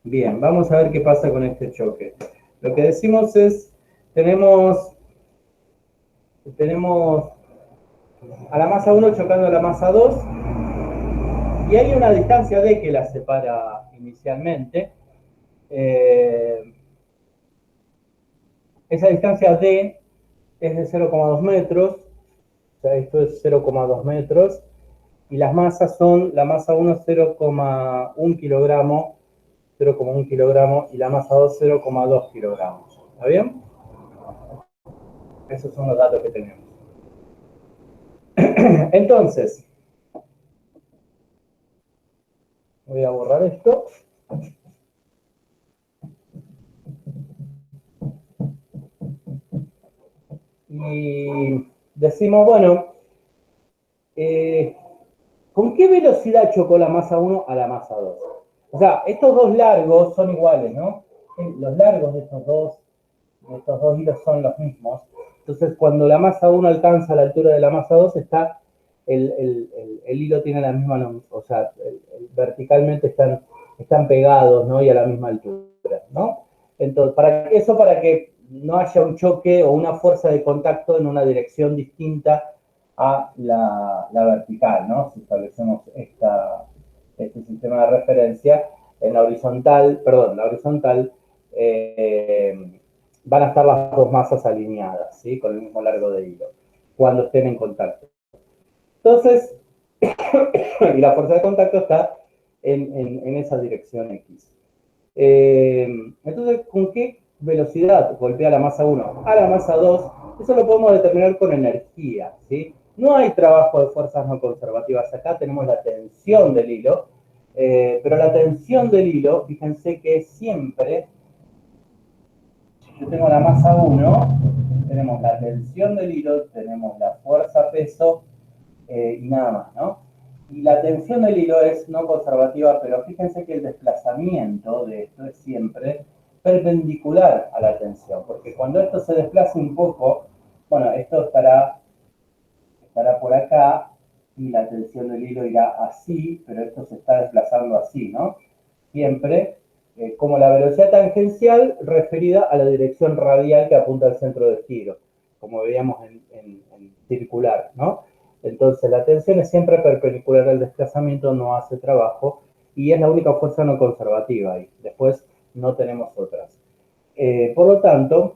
Bien, vamos a ver qué pasa con este choque. Lo que decimos es, tenemos a la masa 1 chocando a la masa 2, y hay una distancia d que la separa inicialmente. Esa distancia d es de 0,2 metros, o sea, esto es 0,2 metros, y las masas son, la masa 1 0,1 kilogramo, 0,1 kilogramo, y la masa 2 0,2 kilogramos. ¿Está bien? Esos son los datos que tenemos. Entonces, voy a borrar esto. Y decimos, bueno, ¿con qué velocidad chocó la masa 1 a la masa 2? O sea, estos dos largos son iguales, ¿no? Los largos de estos dos hilos son los mismos. Entonces, cuando la masa 1 alcanza la altura de la masa 2, el hilo tiene la misma, o sea, verticalmente están pegados, ¿no? Y a la misma altura, ¿no? Entonces, para que no haya un choque o una fuerza de contacto en una dirección distinta a la vertical, ¿no? Si establecemos este sistema de referencia, en la horizontal, van a estar las dos masas alineadas, ¿sí? Con el mismo largo de hilo, cuando estén en contacto. Entonces, y la fuerza de contacto está en esa dirección X. Entonces, ¿con qué velocidad golpea la masa 1 a la masa 2? Eso lo podemos determinar con energía, ¿sí? No hay trabajo de fuerzas no conservativas acá, tenemos la tensión del hilo, pero la tensión del hilo, fíjense que siempre, yo tengo la masa 1, tenemos la tensión del hilo, tenemos la fuerza peso y nada más, ¿no? Y la tensión del hilo es no conservativa, pero fíjense que el desplazamiento de esto es siempre perpendicular a la tensión, porque cuando esto se desplace un poco, bueno, esto estará por acá y la tensión del hilo irá así, pero esto se está desplazando así, ¿no? Siempre como la velocidad tangencial referida a la dirección radial que apunta al centro de giro, como veíamos en circular, ¿no? Entonces la tensión es siempre perpendicular al desplazamiento, no hace trabajo y es la única fuerza no conservativa ahí. Después no tenemos otras. Por lo tanto,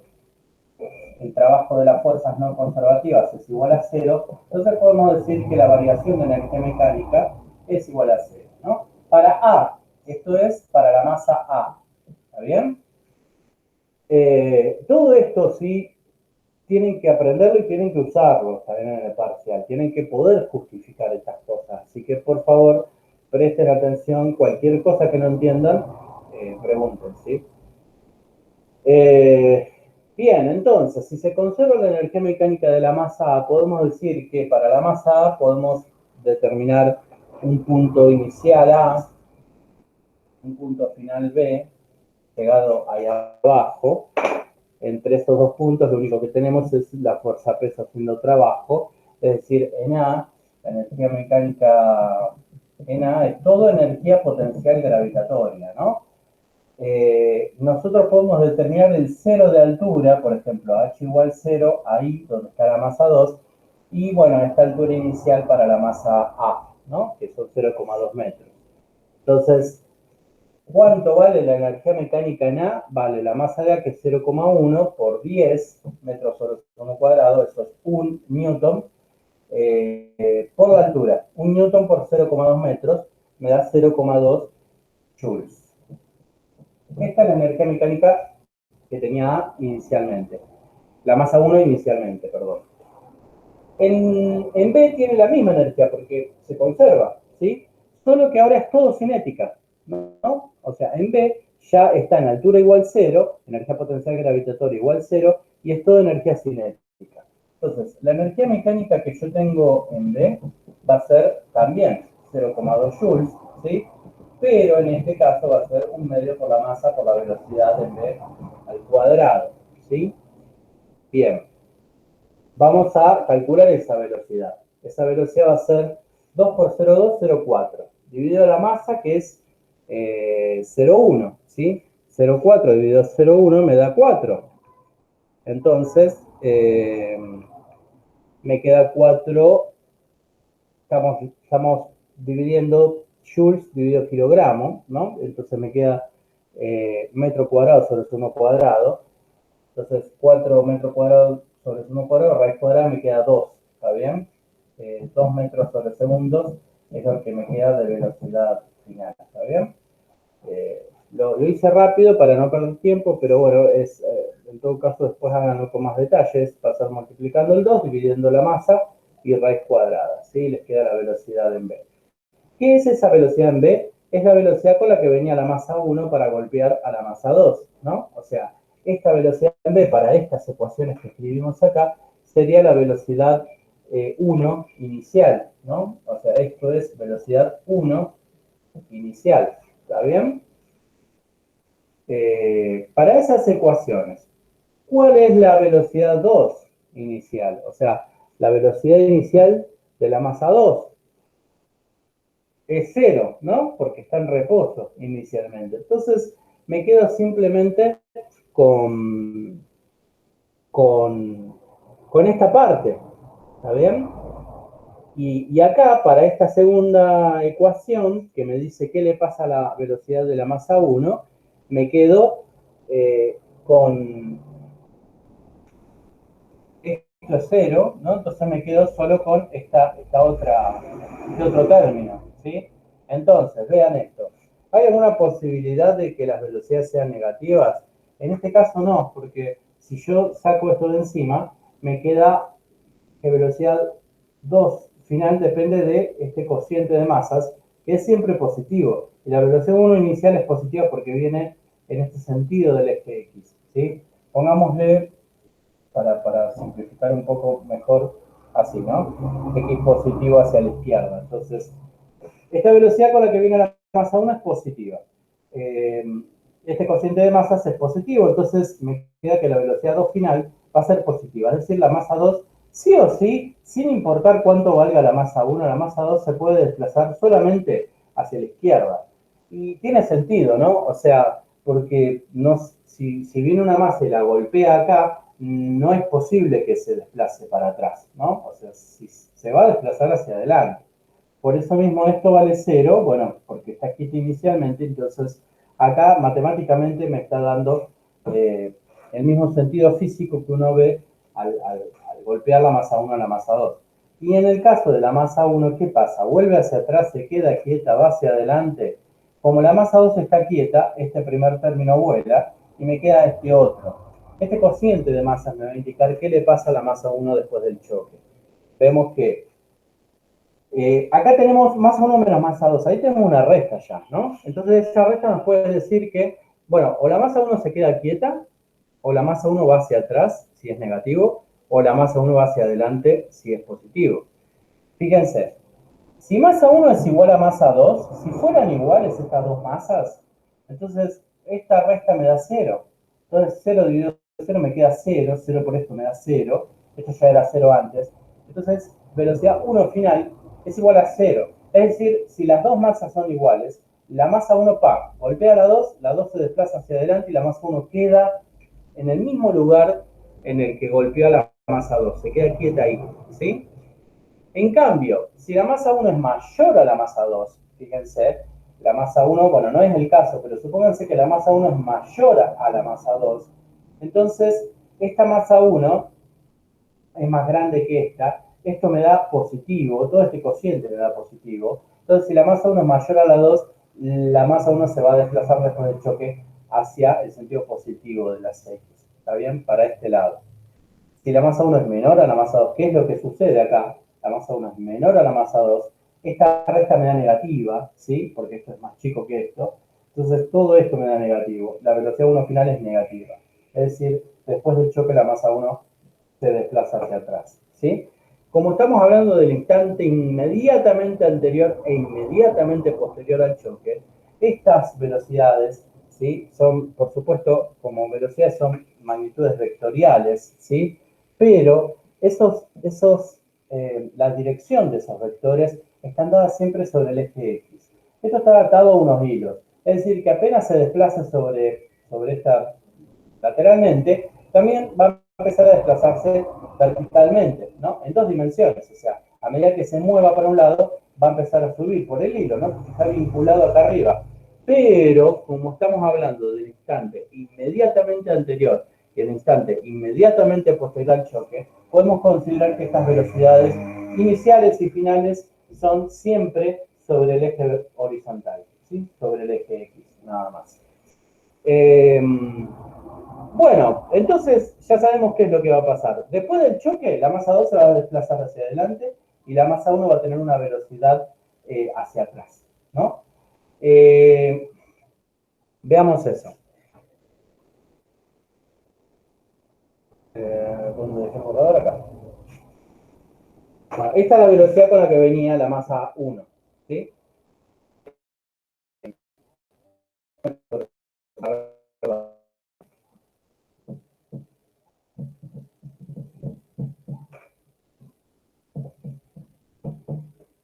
el trabajo de las fuerzas no conservativas es igual a cero, entonces podemos decir que la variación de energía mecánica es igual a cero, ¿no? Para A, esto es para la masa A, ¿está bien? Todo esto sí tienen que aprenderlo y tienen que usarlo también en el parcial, tienen que poder justificar estas cosas, así que por favor presten atención, cualquier cosa que no entiendan, pregunten, ¿sí? Bien, entonces, si se conserva la energía mecánica de la masa A, podemos decir que para la masa A podemos determinar un punto inicial A, un punto final B, pegado ahí abajo. Entre esos dos puntos lo único que tenemos es la fuerza peso haciendo trabajo, es decir, en A, la energía mecánica en A es toda energía potencial gravitatoria, ¿no? Nosotros podemos determinar el cero de altura, por ejemplo, h igual 0, ahí donde está la masa 2, y bueno, esta altura inicial para la masa A, ¿no? Que son 0,2 metros. Entonces, ¿cuánto vale la energía mecánica en A? Vale la masa de A, que es 0,1 por 10 metros sobre segundo cuadrado, eso es 1 newton, por la altura. 1 newton por 0,2 metros me da 0,2 joules. Esta es la energía mecánica que tenía A inicialmente. La masa 1 inicialmente, perdón. En B tiene la misma energía porque se conserva, ¿sí? Solo que ahora es todo cinética, ¿no? O sea, en B ya está en altura igual 0, energía potencial gravitatoria igual 0, y es toda energía cinética. Entonces, la energía mecánica que yo tengo en B va a ser también 0,2 joules, ¿sí? Pero en este caso va a ser 1 medio por la masa por la velocidad en B al cuadrado, ¿sí? Bien. Vamos a calcular esa velocidad. Esa velocidad va a ser 2 por 0,2, 0,4. Dividido la masa, que es 0,1, ¿sí? 0,4 dividido 0,1 me da 4. Entonces, me queda 4. Estamos dividiendo joules dividido kilogramo, ¿no? Entonces me queda metro cuadrado sobre segundo cuadrado. Entonces, 4 metros cuadrados sobre segundo cuadrado, raíz cuadrada me queda 2, ¿está bien? 2 metros sobre segundos es lo que me queda de velocidad final, ¿está bien? Lo hice rápido para no perder tiempo, pero bueno, en todo caso después háganlo con más detalles, pasar multiplicando el 2, dividiendo la masa y raíz cuadrada, ¿sí? Les queda la velocidad en B. ¿Qué es esa velocidad en B? Es la velocidad con la que venía la masa 1 para golpear a la masa 2, ¿no? O sea, esta velocidad en B para estas ecuaciones que escribimos acá sería la velocidad 1 inicial, ¿no? O sea, esto es velocidad 1 inicial, ¿está bien? Para esas ecuaciones, ¿cuál es la velocidad 2 inicial? O sea, la velocidad inicial de la masa 2 es 0, ¿no? Porque está en reposo inicialmente. Entonces, me quedo simplemente con esta parte, ¿está bien? Y acá, para esta segunda ecuación, que me dice qué le pasa a la velocidad de la masa 1, me quedo con esto es 0, ¿no? Entonces me quedo solo con este otro término, ¿sí? Entonces, vean esto. ¿Hay alguna posibilidad de que las velocidades sean negativas? En este caso no, porque si yo saco esto de encima, me queda que velocidad 2 final depende de este cociente de masas, que es siempre positivo. Y la velocidad 1 inicial es positiva porque viene en este sentido del eje X, ¿sí? Pongámosle, para simplificar un poco mejor, así, ¿no? X positivo hacia la izquierda. Entonces, Esta velocidad con la que viene la masa 1 es positiva. Este cociente de masas es positivo, entonces me queda que la velocidad 2 final va a ser positiva. Es decir, la masa 2, sí o sí, sin importar cuánto valga la masa 1, la masa 2 se puede desplazar solamente hacia la izquierda. Y tiene sentido, ¿no? O sea, porque no, si viene una masa y la golpea acá, no es posible que se desplace para atrás, ¿no? O sea, si se va a desplazar hacia adelante. Por eso mismo esto vale 0, bueno, porque está quieto inicialmente, entonces acá matemáticamente me está dando el mismo sentido físico que uno ve al golpear la masa 1 a la masa 2. Y en el caso de la masa 1, ¿qué pasa? Vuelve hacia atrás, se queda quieta, va hacia adelante. Como la masa 2 está quieta, este primer término vuela y me queda este otro. Este cociente de masas me va a indicar qué le pasa a la masa 1 después del choque. Vemos que acá tenemos masa 1 menos masa 2. Ahí tenemos una resta ya, ¿no? Entonces esa resta nos puede decir que, bueno, o la masa 1 se queda quieta, o la masa 1 va hacia atrás, si es negativo, o la masa 1 va hacia adelante, si es positivo. Fíjense, si masa 1 es igual a masa 2, si fueran iguales estas dos masas, entonces esta resta me da 0. Entonces 0 dividido por 0 me queda 0, 0 por esto me da 0, esto ya era 0 antes. Entonces velocidad 1 final es igual a 0. Es decir, si las dos masas son iguales, la masa 1 golpea a la 2 se desplaza hacia adelante y la masa 1 queda en el mismo lugar en el que golpeó a la masa 2, se queda quieta ahí, ¿sí? En cambio, si la masa 1 es mayor a la masa 2, fíjense, la masa 1, bueno, no es el caso, pero supónganse que la masa 1 es mayor a la masa 2, entonces esta masa 1 es más grande que esta, esto me da positivo, todo este cociente me da positivo, entonces si la masa 1 es mayor a la 2, la masa 1 se va a desplazar después del choque hacia el sentido positivo de las X, ¿está bien? Para este lado. Si la masa 1 es menor a la masa 2, ¿qué es lo que sucede acá? La masa 1 es menor a la masa 2, esta resta me da negativa, ¿sí? Porque esto es más chico que esto, entonces todo esto me da negativo, la velocidad 1 final es negativa, es decir, después del choque la masa 1 se desplaza hacia atrás, ¿sí? Como estamos hablando del instante inmediatamente anterior e inmediatamente posterior al choque, estas velocidades, ¿sí? Son, por supuesto, como velocidades son magnitudes vectoriales, ¿sí? Pero la dirección de esos vectores están dadas siempre sobre el eje X. Esto está atado a unos hilos, es decir, que apenas se desplaza sobre esta lateralmente, también va a empezar a desplazarse verticalmente, ¿no? En dos dimensiones, o sea, a medida que se mueva para un lado, va a empezar a subir por el hilo, ¿no? Está vinculado acá arriba. Pero, como estamos hablando del instante inmediatamente anterior y el instante inmediatamente posterior al choque, podemos considerar que estas velocidades iniciales y finales son siempre sobre el eje horizontal, ¿sí? Sobre el eje X, nada más. Bueno, entonces ya sabemos qué es lo que va a pasar. Después del choque, la masa 2 se va a desplazar hacia adelante y la masa 1 va a tener una velocidad hacia atrás, ¿no? Veamos eso. ¿Dónde dejé el borrador? Acá. Bueno, esta es la velocidad con la que venía la masa 1, ¿sí?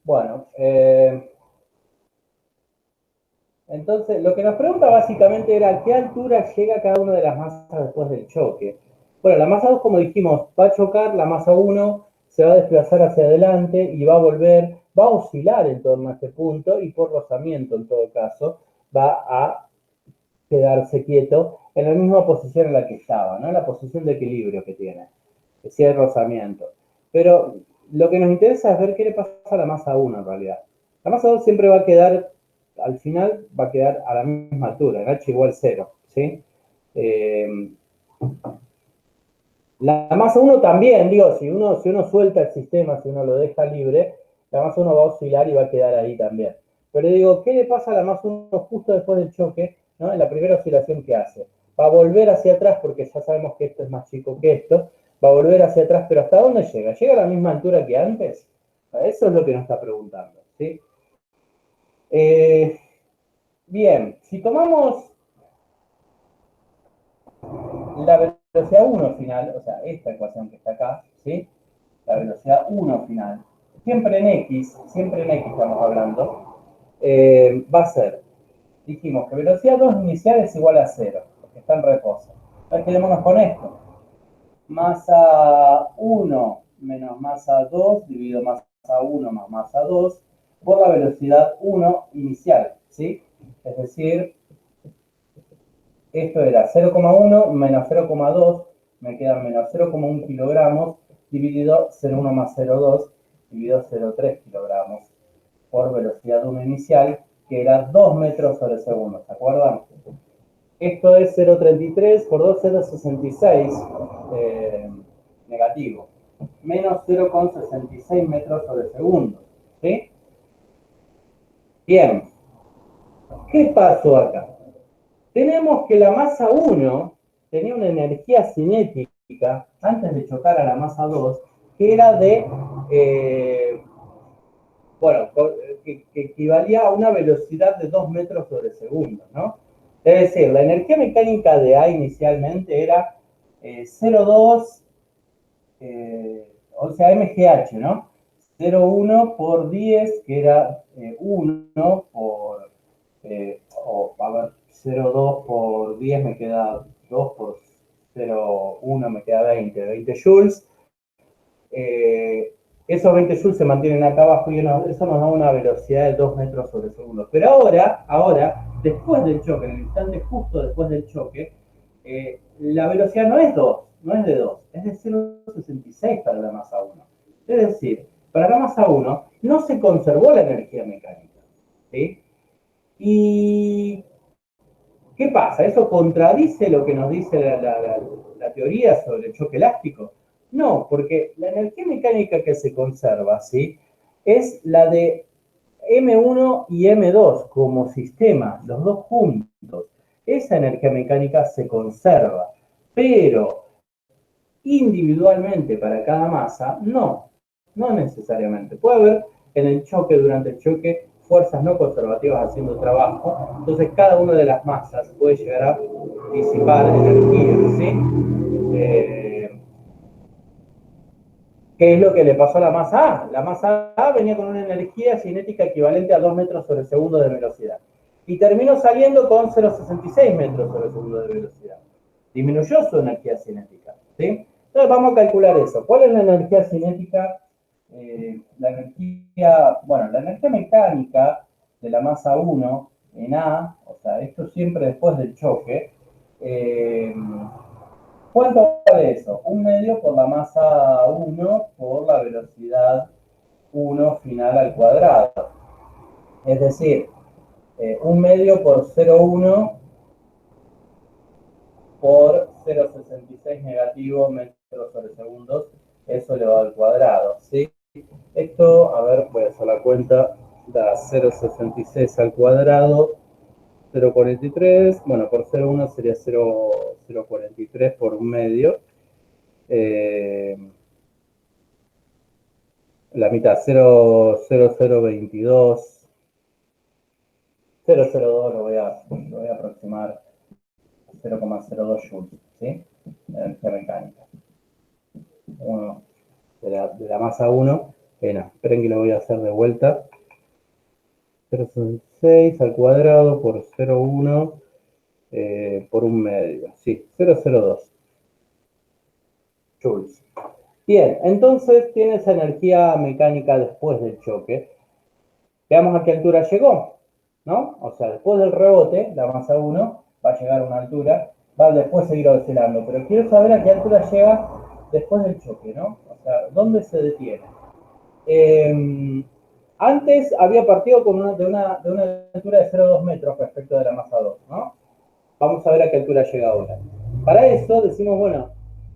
Bueno, entonces lo que nos pregunta básicamente era a qué altura llega cada una de las masas después del choque. Bueno, la masa 2, como dijimos, va a chocar, la masa 1 se va a desplazar hacia adelante y va a volver, va a oscilar en torno a este punto y por rozamiento en todo caso va a quedarse quieto en la misma posición en la que estaba, ¿no? La posición de equilibrio que tiene, que sea el rozamiento. Pero lo que nos interesa es ver qué le pasa a la masa 1 en realidad. La masa 2 siempre va a quedar, al final va a quedar a la misma altura, en h igual 0, ¿sí? La masa 1 también, digo, si uno suelta el sistema, si uno lo deja libre, la masa 1 va a oscilar y va a quedar ahí también. Pero digo, ¿qué le pasa a la masa 1 justo después del choque, ¿no? En la primera oscilación que hace? Va a volver hacia atrás, porque ya sabemos que esto es más chico que esto, va a volver hacia atrás, pero ¿hasta dónde llega? ¿Llega a la misma altura que antes? Eso es lo que nos está preguntando, ¿sí? Bien, si tomamos la velocidad 1 final, o sea, esta ecuación que está acá, ¿sí? La velocidad 1 final, siempre en X estamos hablando, va a ser, dijimos que velocidad 2 inicial es igual a 0, porque está en reposo. Entonces quedémonos con esto. Masa 1 menos masa 2 dividido masa 1 más masa 2 por la velocidad 1 inicial, ¿sí? Es decir, esto era 0,1 menos 0,2, me quedan menos 0,1 kilogramos, dividido 0,1 más 0,2, dividido 0,3 kilogramos, por velocidad 1 inicial, que era 2 metros sobre segundo, ¿se acuerdan? Esto es 0,33 por 2, 0,66 negativo, menos 0,66 metros sobre segundo, ¿sí? Bien, ¿qué pasó acá? Tenemos que la masa 1 tenía una energía cinética antes de chocar a la masa 2 que era de, bueno, que equivalía a una velocidad de 2 metros sobre segundo, ¿no? Es decir, la energía mecánica de A inicialmente era 0,2, o sea, MGH, ¿no? 0,1 por 10, que era 1 por, a ver, 0,2 por 10 me queda 2 por 0,1 me queda 20 joules. Esos 20 joules se mantienen acá abajo y eso nos da una velocidad de 2 metros sobre segundo. Pero ahora, después del choque, en el instante justo después del choque, la velocidad no es 2, no es de 2, es de 0,66 para la masa 1. Es decir, para la masa 1 no se conservó la energía mecánica, ¿sí? ¿Y qué pasa? ¿Eso contradice lo que nos dice la teoría sobre el choque elástico? No, porque la energía mecánica que se conserva, ¿sí? Es la de M1 y M2 como sistema, los dos juntos. Esa energía mecánica se conserva, pero individualmente para cada masa, no necesariamente. Puede haber en el choque, durante el choque, fuerzas no conservativas haciendo trabajo, entonces cada una de las masas puede llegar a disipar energía, ¿sí? ¿Qué es lo que le pasó a la masa A? La masa A venía con una energía cinética equivalente a 2 metros sobre segundo de velocidad y terminó saliendo con 0,66 metros sobre segundo de velocidad. Disminuyó su energía cinética, ¿sí? Entonces vamos a calcular eso. ¿Cuál es la energía cinética? La energía mecánica de la masa 1 en A, o sea, esto siempre después del choque, ¿cuánto vale eso? 1/2 por la masa 1 por la velocidad 1 final al cuadrado. Es decir, 1/2 por 0,1 por 0,66 negativo metros sobre segundos, eso elevado al cuadrado, ¿sí? Esto, a ver, voy a hacer la cuenta, da 0,66 al cuadrado, 0,43, bueno, por 0,1 sería 0,43 por 1/2. La mitad, 0,0022, 0,02 lo voy a aproximar, 0,02 joules, ¿sí? La energía mecánica. Uno, de la masa 1, esperen que lo voy a hacer de vuelta. 0,6 al cuadrado por 0,1 por 1/2, sí, 0,02 joules. Bien, entonces tiene esa energía mecánica después del choque. Veamos a qué altura llegó, ¿no? O sea, después del rebote, la masa 1 va a llegar a una altura, va a después seguir oscilando, pero quiero saber a qué altura llega después del choque, ¿no? O sea, ¿dónde se detiene? Antes había partido de una altura de 0,2 metros respecto de la masa 2, ¿no? Vamos a ver a qué altura llega ahora. Para eso decimos, bueno,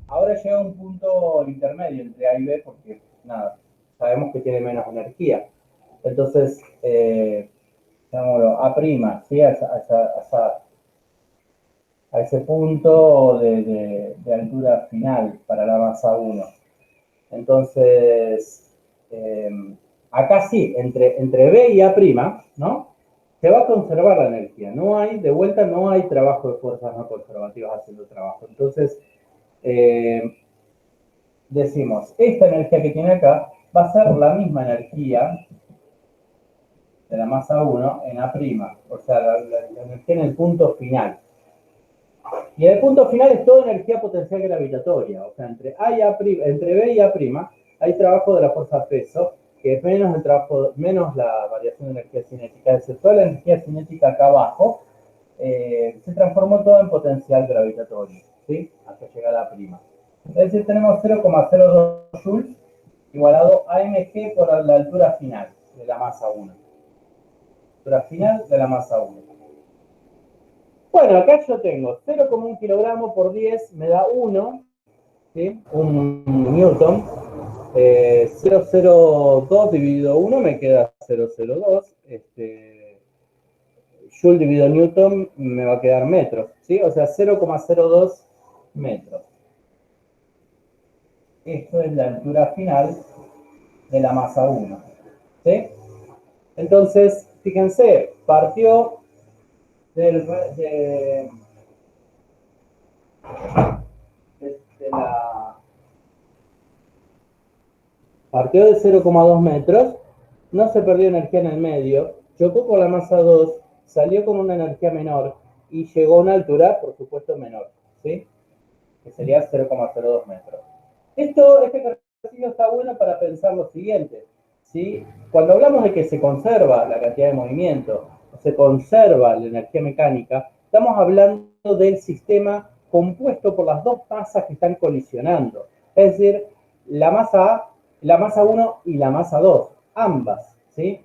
ahora llega un punto intermedio entre A y B porque, nada, sabemos que tiene menos energía. Entonces, llamémoslo A', ¿sí? A ese punto de altura final para la masa 1. Entonces, acá sí, entre B y A', ¿no? se va a conservar la energía. No hay, de vuelta, no hay trabajo de fuerzas no conservativas haciendo trabajo. Entonces, decimos, esta energía que tiene acá va a ser la misma energía de la masa 1 en A', o sea, la energía en el punto final. Y el punto final es toda energía potencial gravitatoria, o sea, entre B y A' hay trabajo de la fuerza peso, que es menos la variación de energía cinética, es decir, toda la energía cinética acá abajo se transformó toda en potencial gravitatorio, ¿sí? Hasta llegar a A'. Es decir, tenemos 0,02 joules igualado a mg por la altura final de la masa 1. Altura final de la masa 1. Bueno, acá yo tengo 0,1 kilogramo por 10 me da 1, ¿sí? Un newton. 0,02 dividido 1 me queda 0,02. Joule dividido newton me va a quedar metros, ¿sí? O sea, 0,02 metros. Esto es la altura final de la masa 1, ¿sí? Entonces, fíjense, partió de partió de 0,2 metros, no se perdió energía en el medio, chocó con la masa 2, salió con una energía menor y llegó a una altura, por supuesto, menor, ¿sí? Que sería 0,02 metros. Este ejercicio está bueno para pensar lo siguiente, ¿sí? Cuando hablamos de que se conserva la cantidad de movimiento, se conserva la energía mecánica, estamos hablando del sistema compuesto por las dos masas que están colisionando. Es decir, la masa 1 y la masa 2, ambas, ¿sí?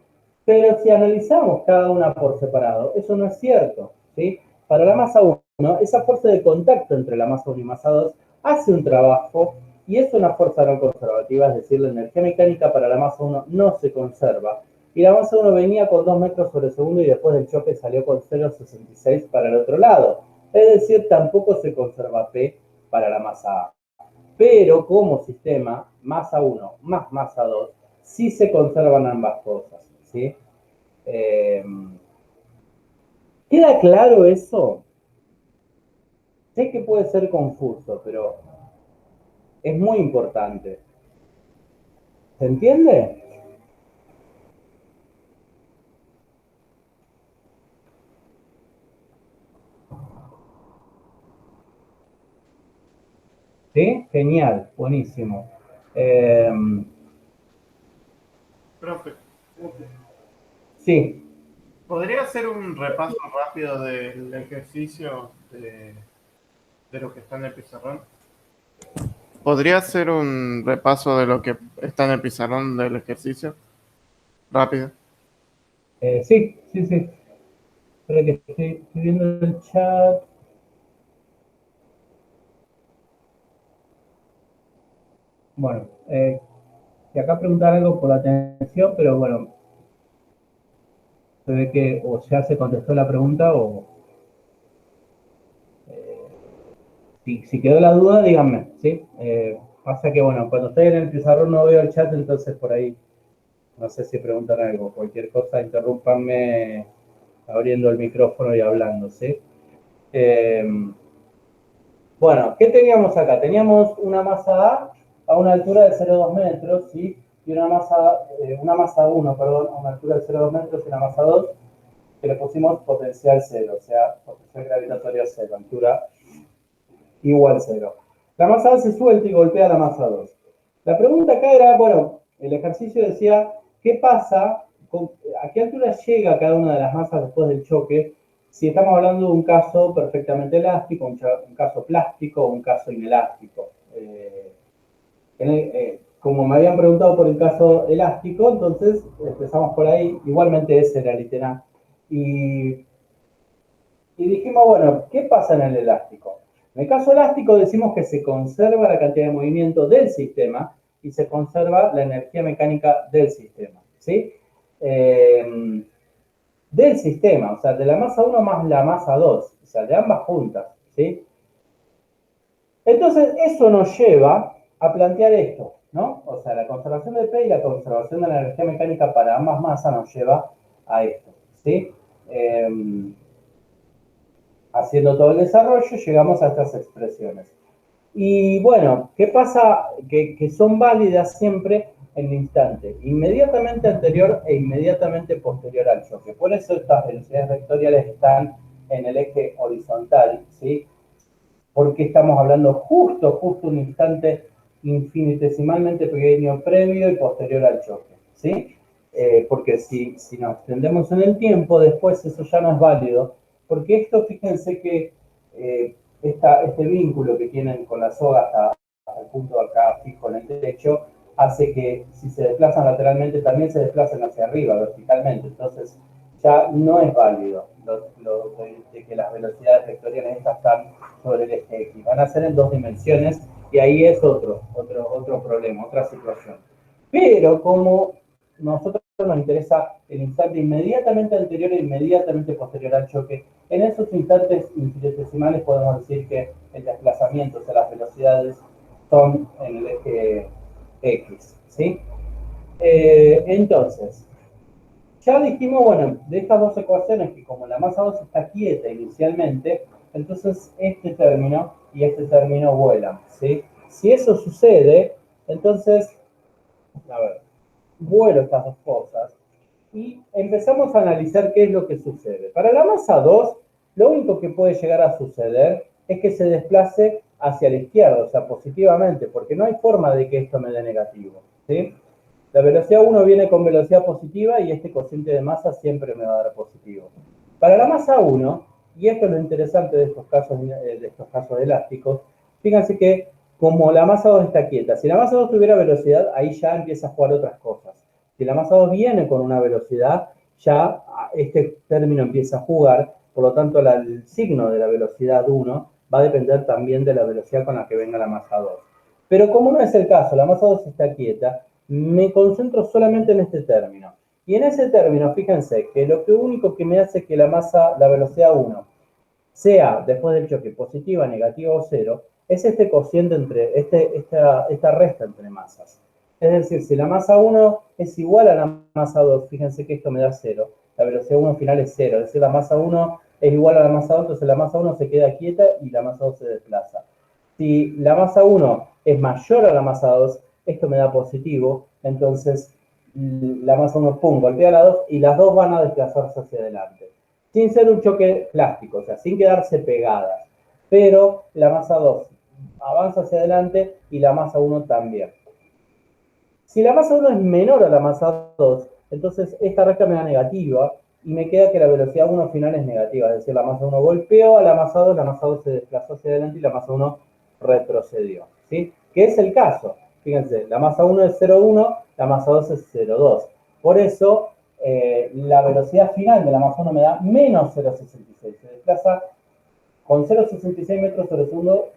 Pero si analizamos cada una por separado, eso no es cierto, ¿sí? Para la masa 1, esa fuerza de contacto entre la masa 1 y masa 2 hace un trabajo y es una fuerza no conservativa, es decir, la energía mecánica para la masa 1 no se conserva. Y la masa 1 venía con 2 metros sobre segundo y después del choque salió con 0,66 para el otro lado. Es decir, tampoco se conserva P para la masa A. Pero como sistema, masa 1 más masa 2, sí se conservan ambas cosas, ¿sí? ¿Queda claro eso? Sé que puede ser confuso, pero es muy importante. ¿Se entiende? ¿Sí? Genial, buenísimo. Profe, Sí, ¿podría hacer un repaso rápido del ejercicio de lo que está en el pizarrón? ¿Podría hacer un repaso de lo que está en el pizarrón del ejercicio? Rápido. sí. Espera que estoy viendo el chat. Bueno, que acá preguntar algo por la atención, pero bueno, se ve que o ya se contestó la pregunta o si quedó la duda, díganme, ¿sí? Pasa que, bueno, cuando estoy en el pizarrón no veo el chat, entonces por ahí no sé si preguntan algo. Cualquier cosa, interrúmpanme abriendo el micrófono y hablando, ¿sí? Bueno, ¿qué teníamos acá? Teníamos una masa A una altura de 0,2 metros, ¿sí? Y una masa 1, perdón, a una altura de 0,2 metros y una masa 2, que le pusimos potencial 0, o sea, potencial gravitatorio 0, altura igual 0. La masa A se suelta y golpea a la masa 2. La pregunta acá era, bueno, el ejercicio decía, ¿qué pasa? ¿A qué altura llega cada una de las masas después del choque? Si estamos hablando de un caso perfectamente elástico, un caso plástico o un caso inelástico. Como me habían preguntado por el caso elástico, entonces empezamos por ahí. Igualmente ese era el ítem A. Y dijimos, bueno, ¿qué pasa en el elástico? En el caso elástico decimos que se conserva la cantidad de movimiento del sistema y se conserva la energía mecánica del sistema, ¿sí? Del sistema, o sea, de la masa 1 más la masa 2, o sea, de ambas juntas, ¿sí? Entonces, eso nos lleva a plantear esto, ¿no? O sea, la conservación de P y la conservación de la energía mecánica para ambas masas nos lleva a esto, ¿sí? haciendo todo el desarrollo, llegamos a estas expresiones. Y bueno, ¿qué pasa? Que son válidas siempre en el instante inmediatamente anterior e inmediatamente posterior al choque. Por eso estas velocidades vectoriales están en el eje horizontal, ¿sí? Porque estamos hablando justo un instante infinitesimalmente pequeño previo y posterior al choque, ¿sí? Porque si nos extendemos en el tiempo, después eso ya no es válido, porque esto, fíjense que este vínculo que tienen con la soga hasta el punto acá fijo en el techo, hace que si se desplazan lateralmente también se desplacen hacia arriba, verticalmente. Entonces ya no es válido de que las velocidades vectoriales estas están sobre el eje X. Van a ser en 2 dimensiones y ahí es otro problema, otra situación. Pero como nosotros nos interesa el instante inmediatamente anterior e inmediatamente posterior al choque, en esos instantes infinitesimales podemos decir que el desplazamiento, o sea, las velocidades son en el eje X, ¿sí? Entonces, ya dijimos, bueno, de estas dos ecuaciones que como la masa 2 está quieta inicialmente, entonces este término y este término vuelan, ¿sí? Si eso sucede, entonces, a ver, vuelo estas dos cosas y empezamos a analizar qué es lo que sucede. Para la masa 2, lo único que puede llegar a suceder es que se desplace hacia la izquierda, o sea, positivamente, porque no hay forma de que esto me dé negativo, ¿sí? La velocidad 1 viene con velocidad positiva y este cociente de masa siempre me va a dar positivo. Para la masa 1, y esto es lo interesante de estos casos elásticos, fíjense que como la masa 2 está quieta, si la masa 2 tuviera velocidad, ahí ya empieza a jugar otras cosas. Si la masa 2 viene con una velocidad, ya este término empieza a jugar, por lo tanto el signo de la velocidad 1 va a depender también de la velocidad con la que venga la masa 2. Pero como no es el caso, la masa 2 está quieta, me concentro solamente en este término. Y en ese término, fíjense que lo único que me hace que la velocidad 1, sea después del choque positiva, negativa o cero, es este cociente entre, esta resta entre masas. Es decir, si la masa 1 es igual a la masa 2, fíjense que esto me da 0, la velocidad 1 final es 0, es decir, la masa 1 es igual a la masa 2, entonces la masa 1 se queda quieta y la masa 2 se desplaza. Si la masa 1 es mayor a la masa 2, esto me da positivo, entonces la masa 1, pum, golpea a la 2 y las dos van a desplazarse hacia adelante. Sin ser un choque plástico, o sea, sin quedarse pegadas. Pero la masa 2 avanza hacia adelante y la masa 1 también. Si la masa 1 es menor a la masa 2, entonces esta recta me da negativa y me queda que la velocidad 1 final es negativa. Es decir, la masa 1 golpeó a la masa 2 se desplazó hacia adelante y la masa 1 retrocedió. ¿Sí? ¿Qué es el caso? Fíjense, la masa 1 es 0,1, la masa 2 es 0,2. Por eso, la velocidad final de la masa 1 me da menos 0,66. Se desplaza con 0,66 metros sobre segundo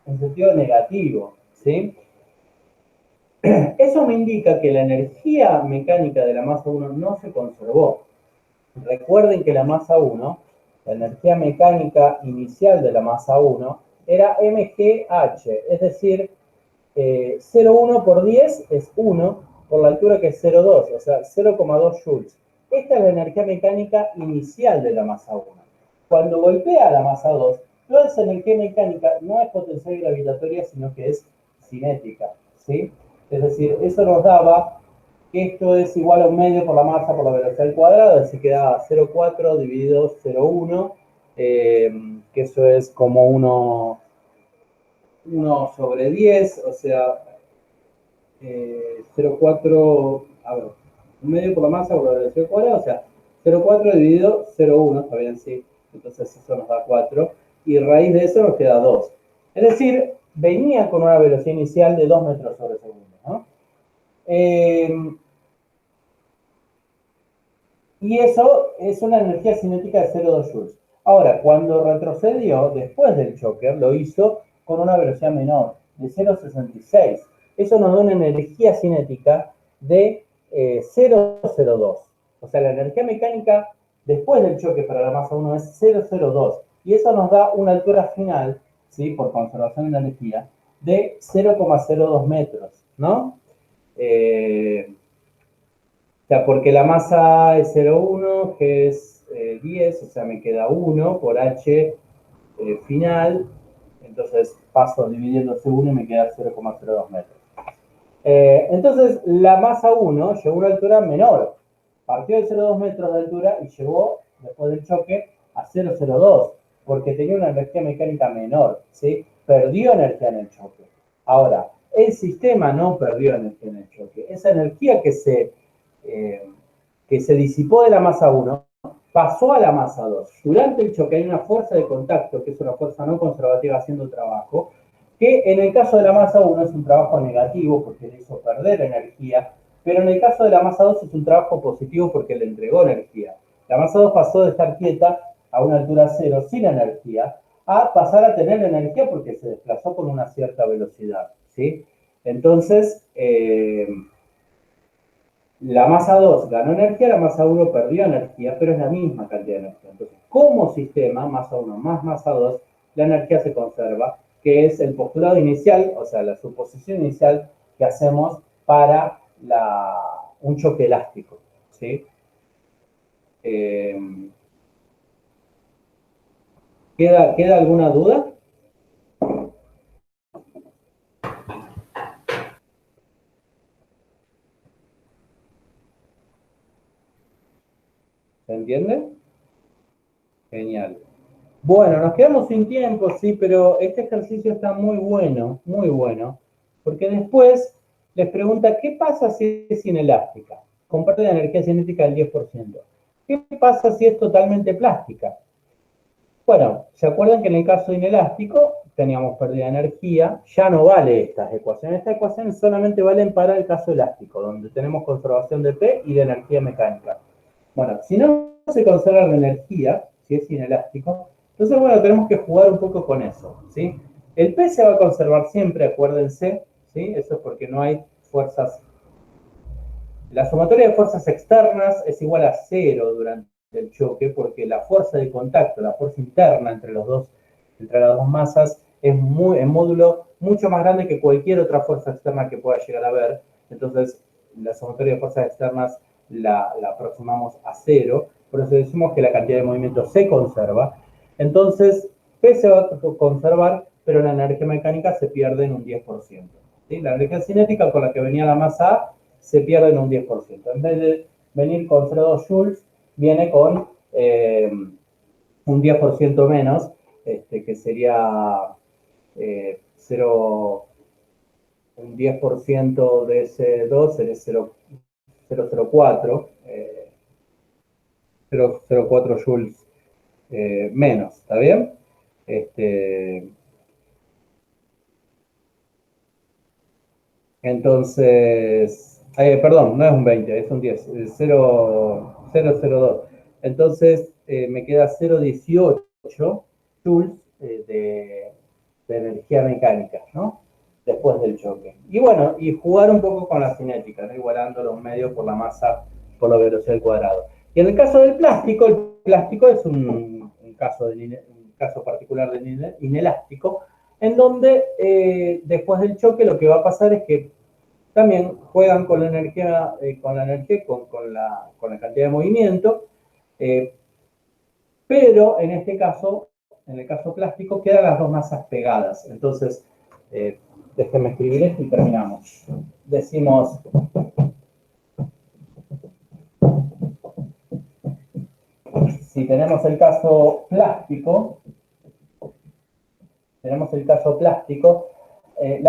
en sentido negativo. ¿Sí? Eso me indica que la energía mecánica de la masa 1 no se conservó. Recuerden que la masa 1, la energía mecánica inicial de la masa 1, era mgh, es decir, 0,1 por 10 es 1, por la altura que es 0,2, o sea, 0,2 joules. Esta es la energía mecánica inicial de la masa 1. Cuando golpea a la masa 2, toda esa energía mecánica no es potencial gravitatoria, sino que es cinética, ¿sí? Es decir, eso nos daba que esto es igual a un medio por la masa por la velocidad al cuadrado, así que da 0,4 dividido 0,1, que eso es como 1 sobre 10, o sea, 0,4, a ver, un medio por la masa por la velocidad al cuadrado, o sea, 0,4 dividido 0,1, está bien, sí, entonces eso nos da 4, y raíz de eso nos queda 2. Es decir, venía con una velocidad inicial de 2 metros sobre segundo, ¿no? Y eso es una energía cinética de 0,2 joules. Ahora, cuando retrocedió después del choque, lo hizo con una velocidad menor, de 0,66. Eso nos da una energía cinética de 0,02. O sea, la energía mecánica después del choque para la masa 1 es 0,02. Y eso nos da una altura final, ¿sí? Por conservación de la energía, de 0,02 metros, ¿no? O sea, porque la masa es 0,1, que es 10, o sea, me queda 1 por h final, entonces paso dividiendo C1 y me queda 0,02 metros. Entonces, la masa 1 llegó a una altura menor, partió de 0,2 metros de altura y llegó, después del choque, a 0,02, porque tenía una energía mecánica menor, ¿sí? Perdió energía en el choque. Ahora, el sistema no perdió energía en el choque. Esa energía que se disipó de la masa 1 pasó a la masa 2. Durante el choque hay una fuerza de contacto, que es una fuerza no conservativa haciendo trabajo, que en el caso de la masa 1 es un trabajo negativo porque le hizo perder energía, pero en el caso de la masa 2 es un trabajo positivo porque le entregó energía. La masa 2 pasó de estar quieta a una altura 0 sin energía a pasar a tener energía porque se desplazó con una cierta velocidad, ¿sí? Entonces, la masa 2 ganó energía, la masa 1 perdió energía, pero es la misma cantidad de energía. Entonces, como sistema, masa 1 más masa 2, la energía se conserva, que es el postulado inicial, o sea, la suposición inicial que hacemos para un choque elástico, ¿sí? ¿Queda alguna duda? ¿Se entiende? Genial. Bueno, nos quedamos sin tiempo, sí, pero este ejercicio está muy bueno, porque después les pregunta, ¿qué pasa si es inelástica? Con pérdida de energía cinética del 10%. ¿Qué pasa si es totalmente plástica? Bueno, ¿se acuerdan que en el caso inelástico teníamos pérdida de energía? Ya no vale estas ecuaciones. Estas ecuaciones solamente valen para el caso elástico, donde tenemos conservación de P y de energía mecánica. Bueno, si no se conserva la energía, si es inelástico, entonces, bueno, tenemos que jugar un poco con eso, ¿sí? El P se va a conservar siempre, acuérdense, ¿sí? Eso es porque no hay fuerzas. La sumatoria de fuerzas externas es igual a 0 durante el choque, porque la fuerza de contacto, la fuerza interna entre las dos masas, es en módulo mucho más grande que cualquier otra fuerza externa que pueda llegar a haber. Entonces, la sumatoria de fuerzas externas la aproximamos a 0, por eso decimos que la cantidad de movimiento se conserva. Entonces, P se va a conservar, pero la energía mecánica se pierde en un 10%. ¿Sí? La energía cinética con la que venía la masa A se pierde en un 10%. En vez de venir con 0,2 joules, viene con un 10% menos, que sería 0, un 10% de ese 2 sería 0,04, 0,04 joules menos, ¿está bien? Entonces, perdón, no es un 20, es un 10, 0,02. Entonces, me queda 0,18 joules de energía mecánica, ¿no? Después del choque. Y bueno, y jugar un poco con la cinética, ¿no? Igualándolo a un medio por la masa, por la velocidad al cuadrado. Y en el caso del plástico, el plástico es un caso particular de inelástico, en donde después del choque lo que va a pasar es que también juegan con la energía, con la cantidad de movimiento, pero en este caso, en el caso plástico, quedan las dos masas pegadas. Entonces, déjenme escribir esto y terminamos. Decimos, si tenemos el caso plástico, la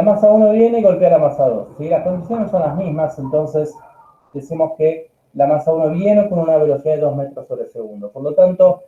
masa 1 viene y golpea la masa 2. ¿Sí? Las condiciones son las mismas, entonces decimos que la masa 1 viene con una velocidad de 2 metros sobre segundo. Por lo tanto,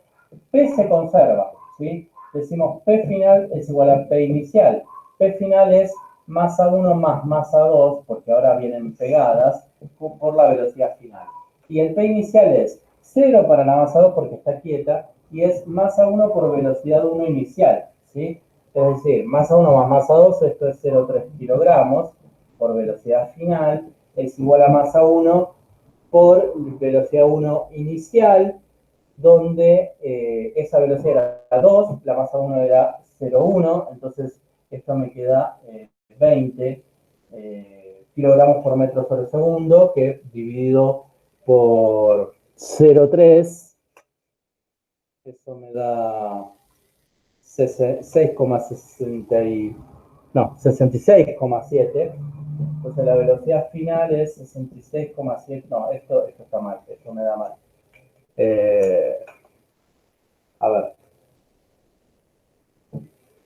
P se conserva. ¿Sí? Decimos P final es igual a P inicial. P final es masa 1 más masa 2, porque ahora vienen pegadas, por la velocidad final. Y el P inicial es 0 para la masa 2 porque está quieta, y es masa 1 por velocidad 1 inicial. ¿Sí? Es decir, masa 1 más masa 2, esto es 0,3 kilogramos por velocidad final, es igual a masa 1 por velocidad 1 inicial, donde esa velocidad era 2, la masa 1 era 0,1, entonces esto me queda 20 kilogramos por metro sobre segundo, que dividido por 0,3 Eso me da 66,7. Entonces la velocidad final es 66,7. No, esto está mal, esto me da mal. A ver.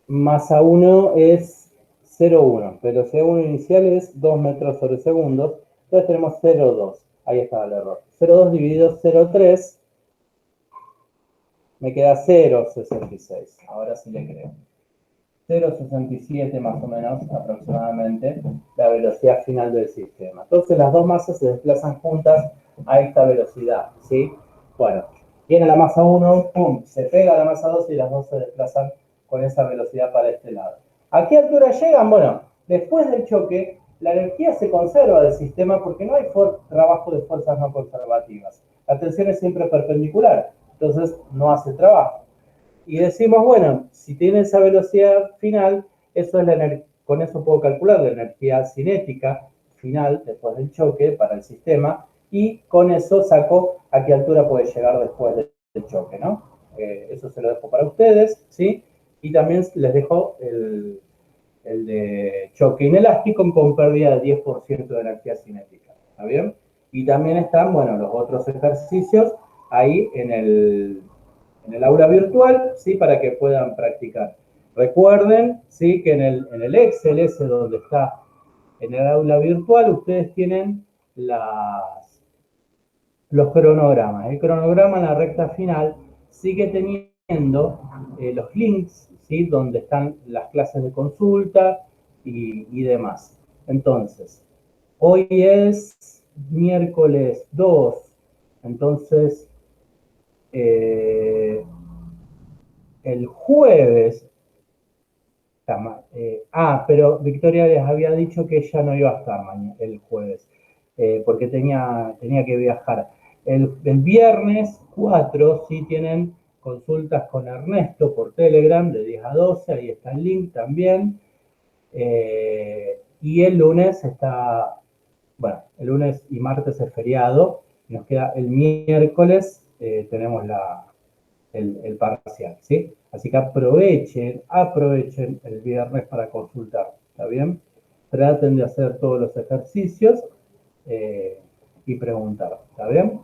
Masa 1 es 0,1. Velocidad 1 inicial es 2 metros sobre segundo. Entonces tenemos 0,2. Ahí está el error. 0,2 dividido 0,3 me queda 0,66. Ahora sí le creo. 0,67 más o menos aproximadamente la velocidad final del sistema. Entonces las dos masas se desplazan juntas a esta velocidad, ¿sí? Bueno, viene la masa 1, pum, se pega a la masa 2 y las dos se desplazan con esa velocidad para este lado. ¿A qué altura llegan? Bueno, después del choque, la energía se conserva del sistema porque no hay trabajo de fuerzas no conservativas. La tensión es siempre perpendicular, entonces no hace trabajo. Y decimos, bueno, si tiene esa velocidad final, eso es con eso puedo calcular la energía cinética final después del choque para el sistema y con eso saco a qué altura puede llegar después del choque, ¿no? Eso se lo dejo para ustedes, ¿sí? Y también les dejo el de choque inelástico con pérdida del 10% de energía cinética, ¿está bien? Y también están, bueno, los otros ejercicios ahí en el aula virtual, ¿sí? Para que puedan practicar. Recuerden, ¿sí? Que en el Excel, ese donde está en el aula virtual, ustedes tienen los cronogramas. El cronograma en la recta final sigue teniendo los links, ¿sí? Donde están las clases de consulta y demás. Entonces, hoy es miércoles 2, entonces el jueves, pero Victoria les había dicho que ella no iba a estar el jueves, porque tenía que viajar. El viernes 4 sí tienen consultas con Ernesto por Telegram de 10 a 12, ahí está el link también. Y el lunes bueno, el lunes y martes es feriado, nos queda el miércoles, tenemos el parcial, ¿sí? Así que aprovechen el viernes para consultar, ¿está bien? Traten de hacer todos los ejercicios y preguntar, ¿está bien?